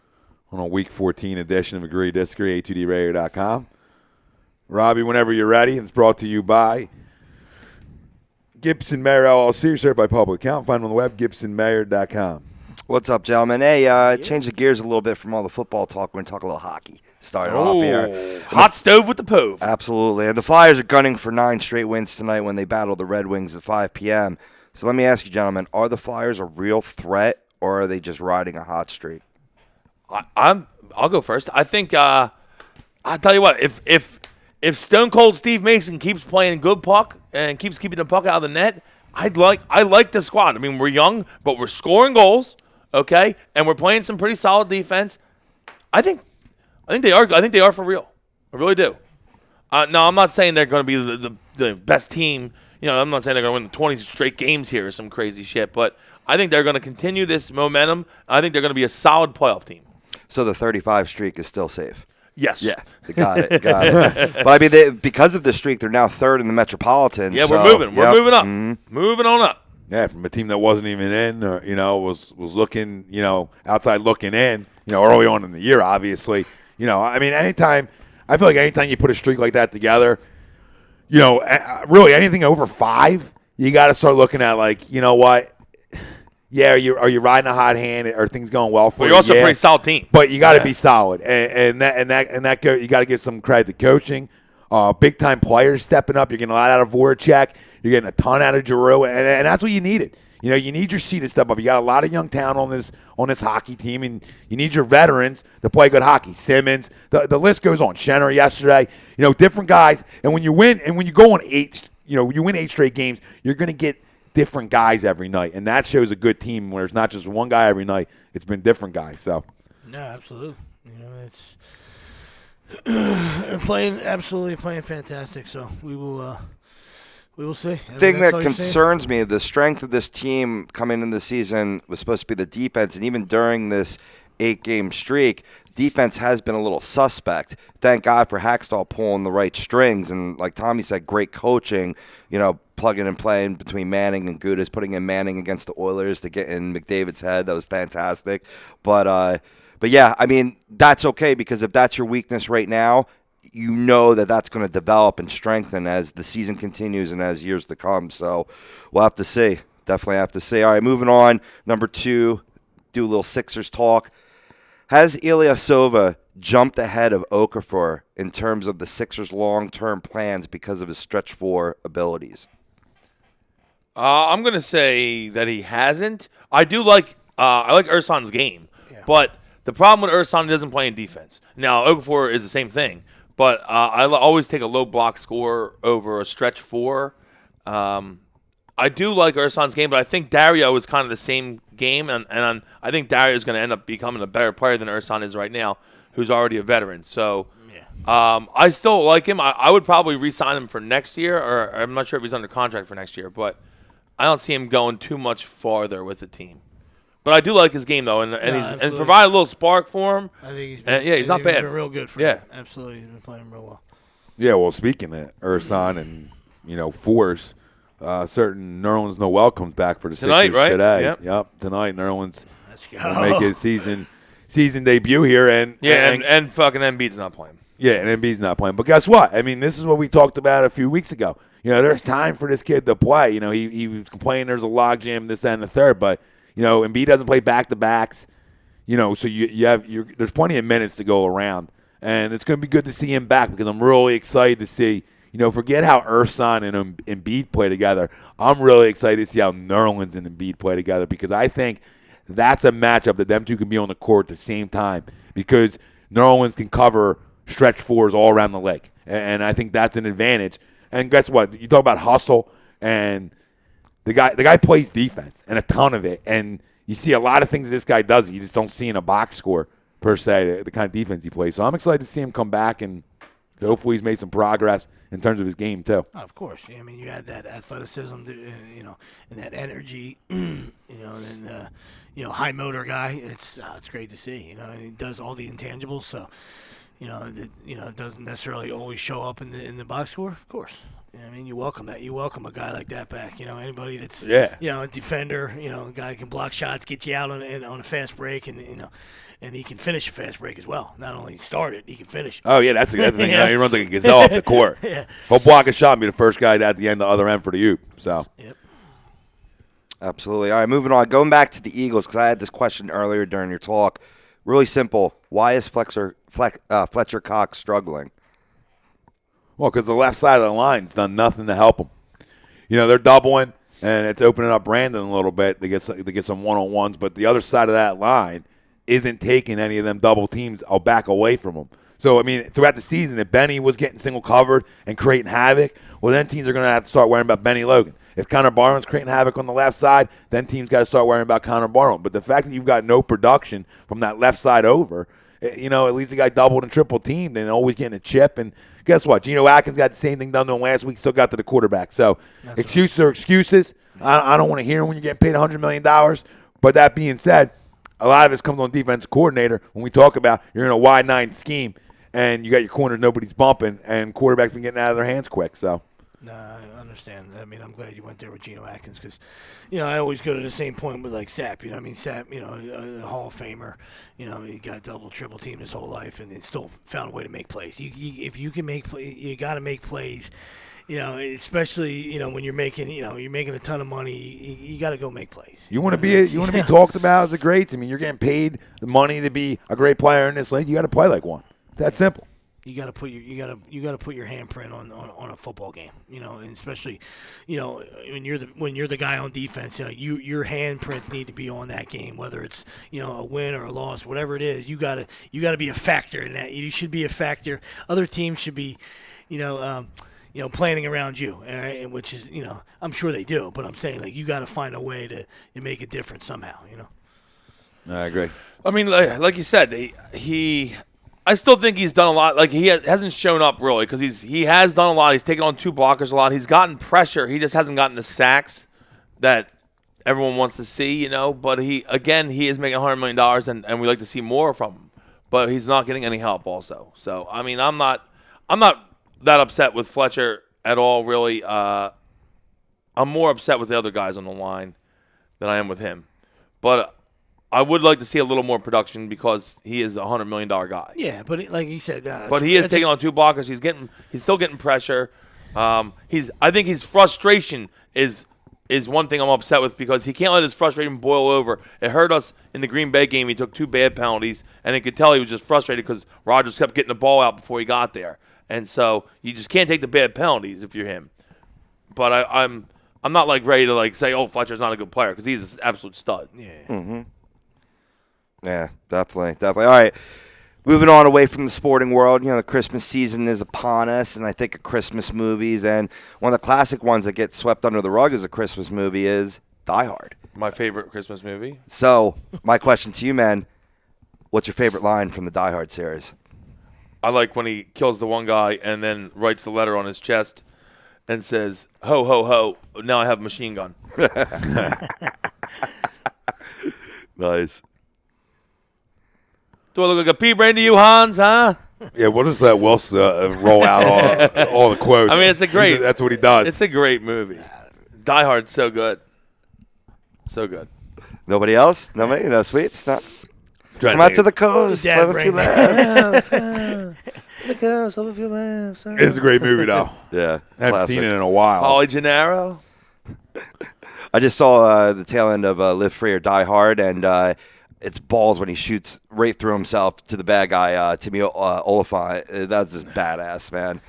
on a Week 14 edition of Agree Disagree, A2DRadio.com. Robbie, whenever you're ready, it's brought to you by Gibson Mayer LLC, certified public accountant. Find them on the web, gibsonmayer.com. What's up, gentlemen? Hey, change the gears a little bit from all the football talk. We're going to talk a little hockey. Started off here. Hot stove with the Pove. Absolutely. And the Flyers are gunning for 9 straight wins tonight when they battle the Red Wings at 5 p.m. So let me ask you, gentlemen, are the Flyers a real threat, or are they just riding a hot streak? I'll go first. I think I'll tell you what, if Stone Cold Steve Mason keeps playing good puck and keeps keeping the puck out of the net, I like the squad. I mean, we're young, but we're scoring goals, okay, and we're playing some pretty solid defense. I think they are. I think they are for real. I really do. No, I'm not saying they're going to be the best team. You know, I'm not saying they're going to win 20 straight games here or some crazy shit, but I think they're going to continue this momentum. I think they're going to be a solid playoff team. So the 35 streak is still safe? Yes. Yeah, got it. But I mean, because of the streak, they're now 3rd in the Metropolitan. Yeah, so, we're moving. We're moving up. Mm-hmm. Moving on up. Yeah, from a team that wasn't even in, was looking, outside looking in, early on in the year, obviously. I mean, I feel like anytime you put a streak like that together, really anything over 5, you got to start looking at like, you know what? Yeah, are you riding a hot hand? Are things going well for you? But you're also a pretty solid team. But you got to be solid, and you got to give some credit to coaching. Big time players stepping up. You're getting a lot out of Voracek. You're getting a ton out of Giroux, and that's what you needed. You need your C to step up. You got a lot of young talent on this hockey team, and you need your veterans to play good hockey. Simmons, the list goes on. Schenner yesterday, different guys. And when you win, and when you go on 8, you win 8 straight games, you're going to get different guys every night, and that shows a good team where it's not just one guy every night. It's been different guys. So, no, absolutely. It's playing fantastic. So we will see. The thing that concerns me, the strength of this team coming into the season was supposed to be the defense, and even during this 8-game streak, defense has been a little suspect. Thank God for Hackstall pulling the right strings, and like Tommy said, great coaching, plugging and playing between Manning and Gudas, putting in Manning against the Oilers to get in McDavid's head. That was fantastic. But yeah, I mean, that's okay, because if that's your weakness right now, that's going to develop and strengthen as the season continues and as years to come. So we'll have to see. Definitely have to see. All right, moving on. Number 2, do a little Sixers talk. Has Ilyasova jumped ahead of Okafor in terms of the Sixers' long-term plans because of his stretch four abilities? I'm going to say that he hasn't. I do like I like Ersan's game, but the problem with Ersan, he doesn't play in defense. Now, Okafor is the same thing, but I always take a low block score over a stretch four. I do like Ersan's game, but I think Dario is kind of the same game, and I think Dario is going to end up becoming a better player than Ersan is right now, who's already a veteran. So I still like him. I would probably re-sign him for next year, or I'm not sure if he's under contract for next year, but I don't see him going too much farther with the team. But I do like his game, though, and provide a little spark for him. I think he's been, he's not bad. He's been real good for him. Absolutely. He's been playing real well. Yeah, well, speaking of Ersan and, Force, certain Nerlens Noel comes back for the tonight, Sixers right? today. Yep, tonight Nerlens will make his season debut here. And fucking Embiid's not playing. Yeah, and Embiid's not playing. But guess what? I mean, this is what we talked about a few weeks ago. There's time for this kid to play. He was complaining there's a logjam, this, that, and the third. But, Embiid doesn't play back-to-backs. So there's plenty of minutes to go around. And it's going to be good to see him back because I'm really excited to see, forget how Ersan and Embiid play together. I'm really excited to see how Nerlens and Embiid play together because I think that's a matchup that them two can be on the court at the same time because Nerlens can cover stretch fours all around the leg. And I think that's an advantage. And guess what? You talk about hustle, and the guy plays defense and a ton of it. And you see a lot of things this guy does you just don't see in a box score, per se, the kind of defense he plays. So I'm excited to see him come back, and hopefully he's made some progress in terms of his game, too. Oh, of course. I mean, you had that athleticism, and that energy, and high motor guy. It's great to see. And he does all the intangibles, so – it doesn't necessarily always show up in the box score, of course. I mean, you welcome that. You welcome a guy like that back. Anybody that's a defender, a guy who can block shots, get you out on a fast break, and he can finish a fast break as well. Not only start it, he can finish. Oh yeah, that's the other thing. He runs like a gazelle off the court. He'll block a shot and be the first guy at the other end for the oop. So. Yep. Absolutely. All right, moving on. Going back to the Eagles because I had this question earlier during your talk. Really simple. Why is Fletcher Cox struggling? Well, because the left side of the line's done nothing to help him. They're doubling, and it's opening up Brandon a little bit to get some one-on-ones, but the other side of that line isn't taking any of them double teams back away from him. So, I mean, throughout the season, if Benny was getting single covered and creating havoc, well, then teams are going to have to start worrying about Benny Logan. If Connor Barron's creating havoc on the left side, then teams got to start worrying about Connor Barron. But the fact that you've got no production from that left side over, at least the guy doubled and triple teamed and always getting a chip. And guess what? Geno Atkins got the same thing done to him last week, still got to the quarterback. So excuses are excuses. I don't want to hear them when you're getting paid $100 million. But that being said, a lot of this comes on defensive coordinator when we talk about you're in a wide nine scheme and you got your corners, nobody's bumping, and quarterback's been getting out of their hands quick. So. No, I understand. I mean, I'm glad you went there with Geno Atkins because, I always go to the same point with, like, Sapp. Sapp, a Hall of Famer, he got double, triple teamed his whole life and still found a way to make plays. If you can make plays, you got to make plays, especially, when you're making a ton of money, you got to go make plays. You want to be talked about as a greats. I mean, you're getting paid the money to be a great player in this league. You got to play like one. That's simple. You got to put your handprint on a football game, and especially, when you're the guy on defense, your handprints need to be on that game, whether it's a win or a loss, whatever it is. You got to be a factor in that. You should be a factor. Other teams should be, planning around you, all right? Which is, I'm sure they do, but I'm saying you got to find a way to make a difference somehow, I agree. I mean, like you said, I still think he's done a lot. Like, he hasn't shown up really because he has done a lot. He's taken on two blockers a lot. He's gotten pressure. He just hasn't gotten the sacks that everyone wants to see, But he is making $100 million, and we like to see more from him. But he's not getting any help also. So, I mean, I'm not that upset with Fletcher at all, really. I'm more upset with the other guys on the line than I am with him. But I would like to see a little more production because he is a $100 million guy. Yeah, but like he said, but he is taking on two blockers. He's still getting pressure. I think his frustration is is one thing I'm upset with because he can't let his frustration boil over. It hurt us in the Green Bay game. He took 2 bad penalties, and you could tell he was just frustrated because Rodgers kept getting the ball out before he got there. And so you just can't take the bad penalties if you're him. But I'm not like ready to like say, oh, Fletcher's not a good player because he's an absolute stud. Yeah. Mm-hmm. Yeah, definitely. All right. Moving on away from the sporting world, the Christmas season is upon us, and I think of Christmas movies, and one of the classic ones that gets swept under the rug as a Christmas movie is Die Hard. My favorite Christmas movie. So, my question to you, man, what's your favorite line from the Die Hard series? I like when he kills the one guy and then writes the letter on his chest and says, ho, ho, ho, now I have a machine gun. Nice. Do I look like a pea brain to you, Hans, huh? Yeah, what does that Wilson roll out all the quotes? I mean, it's a great. That's what he does. It's a great movie. Die Hard's so good. So good. Nobody else? Nobody? No sweeps? No. Trying Come out to the coast. Dad Have a few brain. laughs. It's a great movie, though. Yeah. I haven't classic. seen it in a while. Pauly Gennaro. I just saw the tail end of Live Free or Die Hard, and it's balls when he shoots right through himself to the bad guy, Timmy Oliphant. That's just badass, man.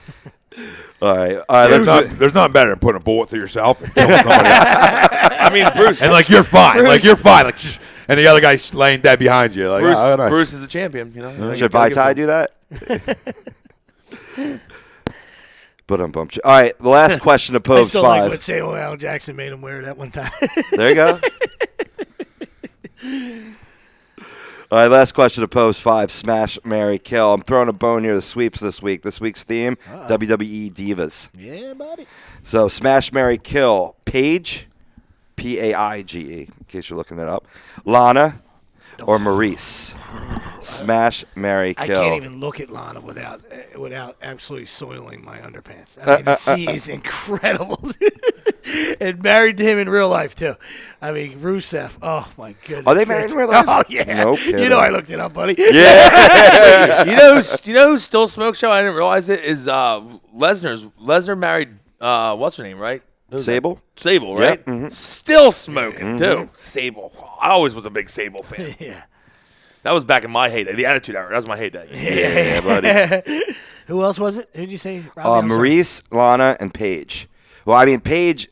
All right. There's nothing better than putting a bullet through yourself and killing somebody else. I mean, Bruce. And, you're fine. You're fine. And the other guy's laying dead behind you. Bruce is a champion, Should Vitae do that? But All right, the last question to I pose still 5. like what Samuel L. Jackson made him wear that one time. There you go. All right, last question to pose 5. Smash, marry, kill. I'm throwing a bone here. The sweeps this week. This week's theme: WWE Divas. Yeah, buddy. So smash, marry, kill. Paige, Paige. In case you're looking it up. Lana or Maurice. Smash, marry, I kill. can't even look at Lana without absolutely soiling my underpants. I mean, she is incredible. And married to him in real life, too. I mean, Rusev. Oh, my goodness. Are they married in real life? Oh, yeah. No kidding. You know I looked it up, buddy. Yeah. you know who still smokes show? I didn't realize it is Lesnar's. Lesnar married what's her name, right? Sable? Sable, Yep. right? Mm-hmm. Still smoking too. Sable. I always was a big Sable fan. Yeah. That was back in my heyday, the Attitude Era. That was my heyday. Yeah, buddy. Who else was it? Who'd you say? Robbie? I'm sorry. Maurice, Lana, and Paige. Well, I mean, Paige,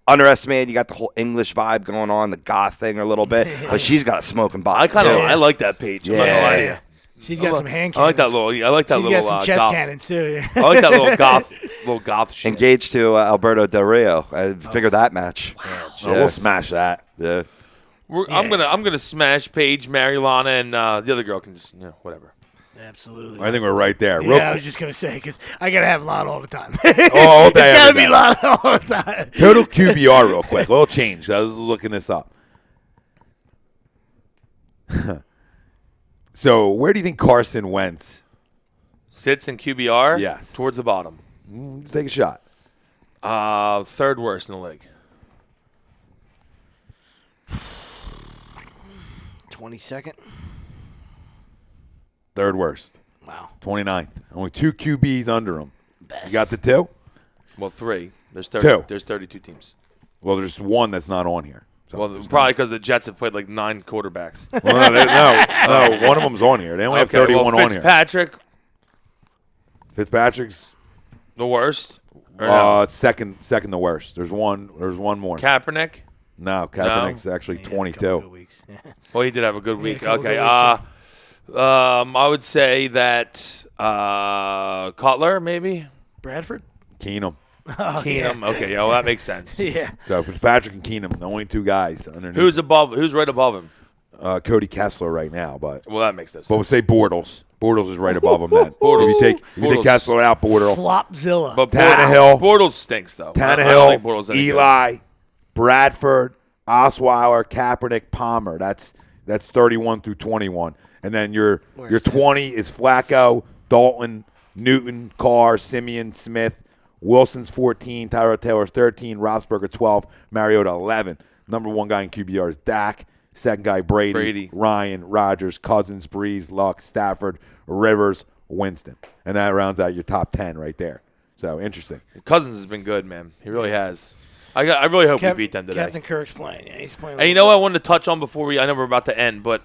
underestimated. You got the whole English vibe going on, the goth thing a little bit, but she's got a smoking body. I like that page. I'm not gonna lie to you. She's got some hand cannons. I like that little. I like that She's little. got some chest goth. cannons, too. Yeah. I like that little goth shit. Engaged to Alberto Del Rio. I figured that match. Oh, we'll smash that. Yeah. I'm gonna smash Paige, marry Lana, and the other girl can just whatever. Absolutely. I think we're right there. Yeah, I was just going to say, because I got to have Lana all the time. All day, It's got to every be day. Lana all the time. Total QBR real quick. A little change. I was looking this up. So where do you think Carson Wentz Sits in QBR. Yes. Towards the bottom. take a shot? Third worst in the league. 22nd. Third worst. Wow. 29th. Only 2 QBs under him. Best. You got the 2? Well, 3. There's 30. Two. There's 32 teams. Well, there's one that's not on here. So Well, there's probably because the Jets have played like 9 quarterbacks. Well, no, one of them's on here. They only have 31 on here. Fitzpatrick, Fitzpatrick's the worst. Or no? second the worst. There's one more. Kaepernick. No, Kaepernick's actually Yeah, a couple 22. good weeks. Well, he did have a good week. a couple Okay. good weeks, I would say that Cutler maybe. Bradford? Keenum. Oh, Keenum. Okay, yeah, well that makes sense. Yeah. So Fitzpatrick and Keenum, the only 2 guys underneath. Who's right above him? Cody Kessler right now, but Well, that makes no sense. we'll say Bortles. Bortles is right above him then. Bortles. If you take Bortles. Kessler out, Bortles. Flopzilla. But Tannehill. Bortles stinks though. I don't think Bortles Tannehill, any good. Eli, Bradford, Osweiler, Kaepernick, Palmer. That's 31 through 21. And then your 20 is Flacco, Dalton, Newton, Carr, Simeon, Smith. Wilson's 14, Tyrod Taylor's 13, Roethlisberger 12, Mariota 11. Number 1 guy in QBR is Dak. Second guy, Brady. Ryan, Rodgers, Cousins, Breeze, Luck, Stafford, Rivers, Winston. And that rounds out your top 10 right there. So, interesting. Cousins has been good, man. He really has. I really hope we beat them today. Captain Kirk's playing. Yeah, he's playing. And you know what I wanted to touch on before I know we're about to end, but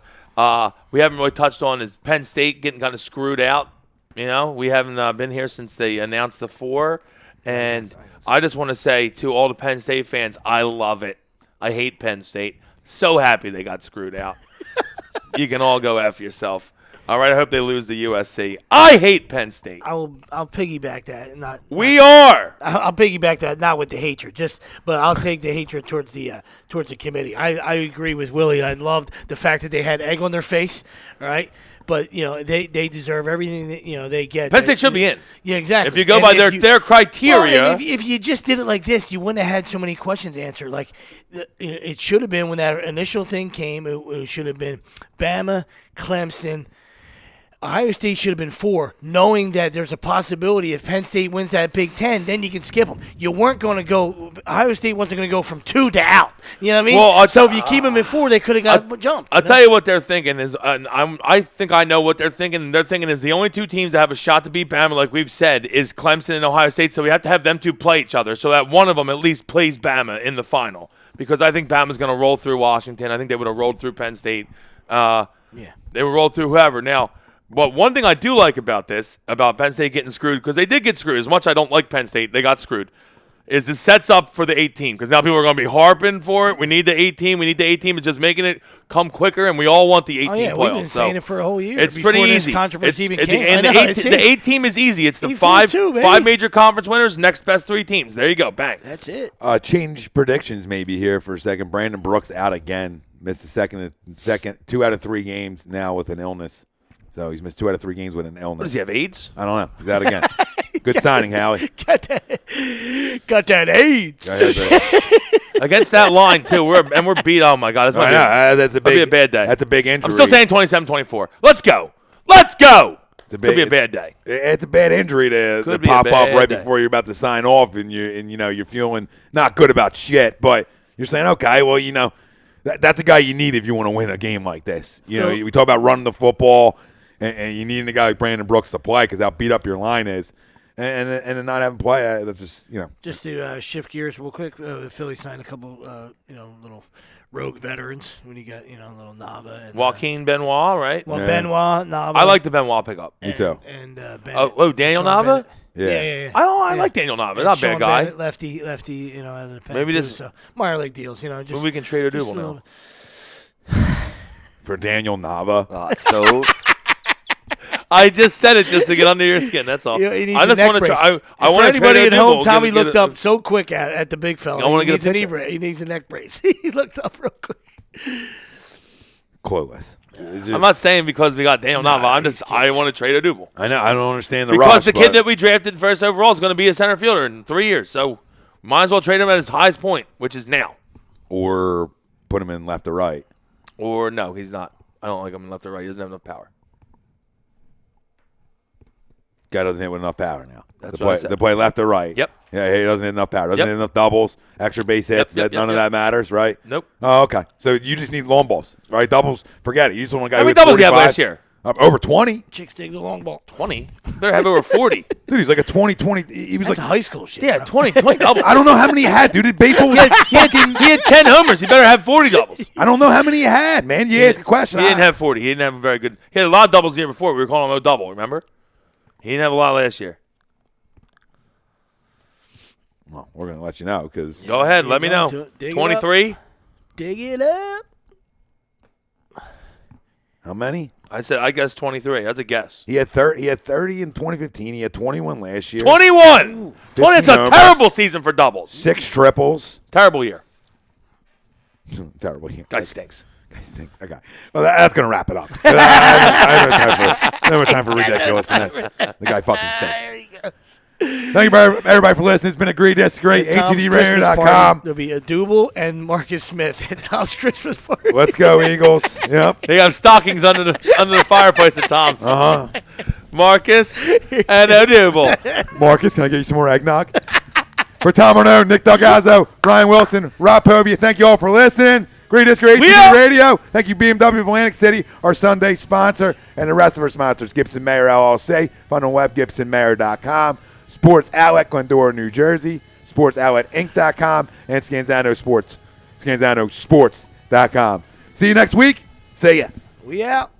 we haven't really touched on is Penn State getting kind of screwed out. You know, we haven't been here since they announced the 4. And I just want to say to all the Penn State fans, I love it. I hate Penn State. So happy they got screwed out. You can all go F yourself. All right, I hope they lose to USC. I hate Penn State. I'll piggyback that. I'll piggyback that, not with the hatred, but I'll take the hatred towards the committee. I agree with Willie. I loved the fact that they had egg on their face. All right. But, they deserve everything that, they get. Penn State should be in. Yeah, exactly. If you go by their criteria. Well, if you just did it like this, you wouldn't have had so many questions answered. Like, it should have been when that initial thing came, it should have been Bama, Clemson. Ohio State should have been 4, knowing that there's a possibility if Penn State wins that Big Ten, then you can skip them. You weren't going to go – Ohio State wasn't going to go from 2 to out. You know what I mean? Well, so if you keep them at 4, they could have got jumped. I'll tell you what they're thinking is I think I know what they're thinking. And they're thinking is the only 2 teams that have a shot to beat Bama, like we've said, is Clemson and Ohio State. So we have to have them 2 play each other so that one of them at least plays Bama in the final. Because I think Bama's going to roll through Washington. I think they would have rolled through Penn State. They would roll through whoever. Now – but one thing I do like about Penn State getting screwed, because they did get screwed. As much as I don't like Penn State, they got screwed. Is it sets up for the 18? Because now people are going to be harping for it. We need the 18. We need the 18. It's just making it come quicker, and we all want the 18 playoffs. We've been saying it for a whole year. It's pretty easy. Controversy even came. And the 8 team is easy. It's the 5 major conference winners, next best 3 teams. There you go. Bang. That's it. Change predictions maybe here for a second. Brandon Brooks out again. Missed the second 2 out of 3 games now with an illness. So he's missed 2 out of 3 games with an illness. What does he have, AIDS? I don't know. He's out again. Good signing, Howie. Got that AIDS. Against that line, too. We're beat. Oh, my God. That's a bad day. That's a big injury. I'm still saying 27-24. Let's go. Could be a bad day. It's a bad injury to pop up right before you're about to sign off, and you're feeling not good about shit. But you're saying, okay, well, that's a guy you need if you want to win a game like this. We talk about running the football, and you need a guy like Brandon Brooks to play because how beat up your line is. And not having play, that's just, Just to shift gears real quick, Philly signed a couple, little rogue veterans when you got, little Nava. And, Joaquin Benoit, right? Well, yeah. Benoit, Nava. I like the Benoit pickup. Me too. And Daniel Nava? Yeah. I like Daniel Nava. Not a bad guy. Bennett, lefty, out of the pen maybe too, this so minor league deals, maybe we can trade a double now. For Daniel Nava. So I just said it just to get under your skin. That's all. I just want to try. I want anybody at home. Tommy looked up so quick at the big fella. He needs a neck brace. He looked up real quick. Clueless. I'm not saying because we got Daniel Nava. I want to trade a double. I know. I don't understand the because rush, the kid that we drafted first overall is going to be a center fielder in 3 years. So might as well trade him at his highest point, which is now. Or put him in left or right. Or no, he's not. I don't like him in left or right. He doesn't have enough power. Guy doesn't hit with enough power now. That's what I said. To play left or right. Yep. Yeah, he doesn't hit enough power. Doesn't hit enough doubles, extra base hits. None of that matters, right? Nope. Oh, okay. So you just need long balls, right? Doubles, forget it. You just want a guy How who many hits doubles did he 45. have last year? Over 20. Chicks dig the long ball. 20? Better have over 40. Dude, he's like a 20. He was That's like high school shit. Yeah, bro. 20 doubles. I don't know how many he had, dude. Baseball was he had 10 homers. He better have 40 doubles. I don't know how many he had, man. You ask a question. He didn't have 40. He didn't have a very good. He had a lot of doubles the year before. We were calling him a double, remember? He didn't have a lot last year. Well, we're going to let you know because. Go ahead. Let me know. 23? Dig it up. How many? I guess 23. That's a guess. He had 30 in 2015. He had 21 last year. 21! 20, it's a terrible season for doubles. 6 triples. Terrible year. Terrible year. Guy stinks. Okay. Well, that's going to wrap it up. I have no time for ridiculousness. The guy fucking stinks. There he goes. Thank you, everybody, for listening. It's been Agree Disagree. ATDRadio.com. There'll be a Double and Marcus Smith at Tom's Christmas party. Let's go, Eagles. Yep. They have stockings under the fireplace at Tom's. Marcus and a double. Marcus, can I get you some more eggnog? For Tom Arno, Nick Delgazzo, Brian Wilson, Rob Povia, thank you all for listening. Agree Disagree, ATD Radio. Thank you, BMW of Atlantic City, our Sunday sponsor, and the rest of our sponsors, Gibson Mayer LLC. Find on web, gibsonmayer.com. Sports Outlet, Glendora, New Jersey. SportsOutletInc.com, and ScanzanoSports.com. See you next week. See ya. We out.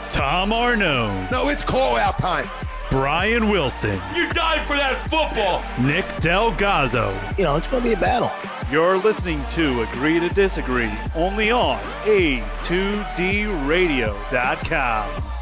Tom Arnone, No, it's call-out time. Brian Wilson, You died for that football. Nick Delgazzo. It's going to be a battle. You're listening to Agree to Disagree only on A2DRadio.com.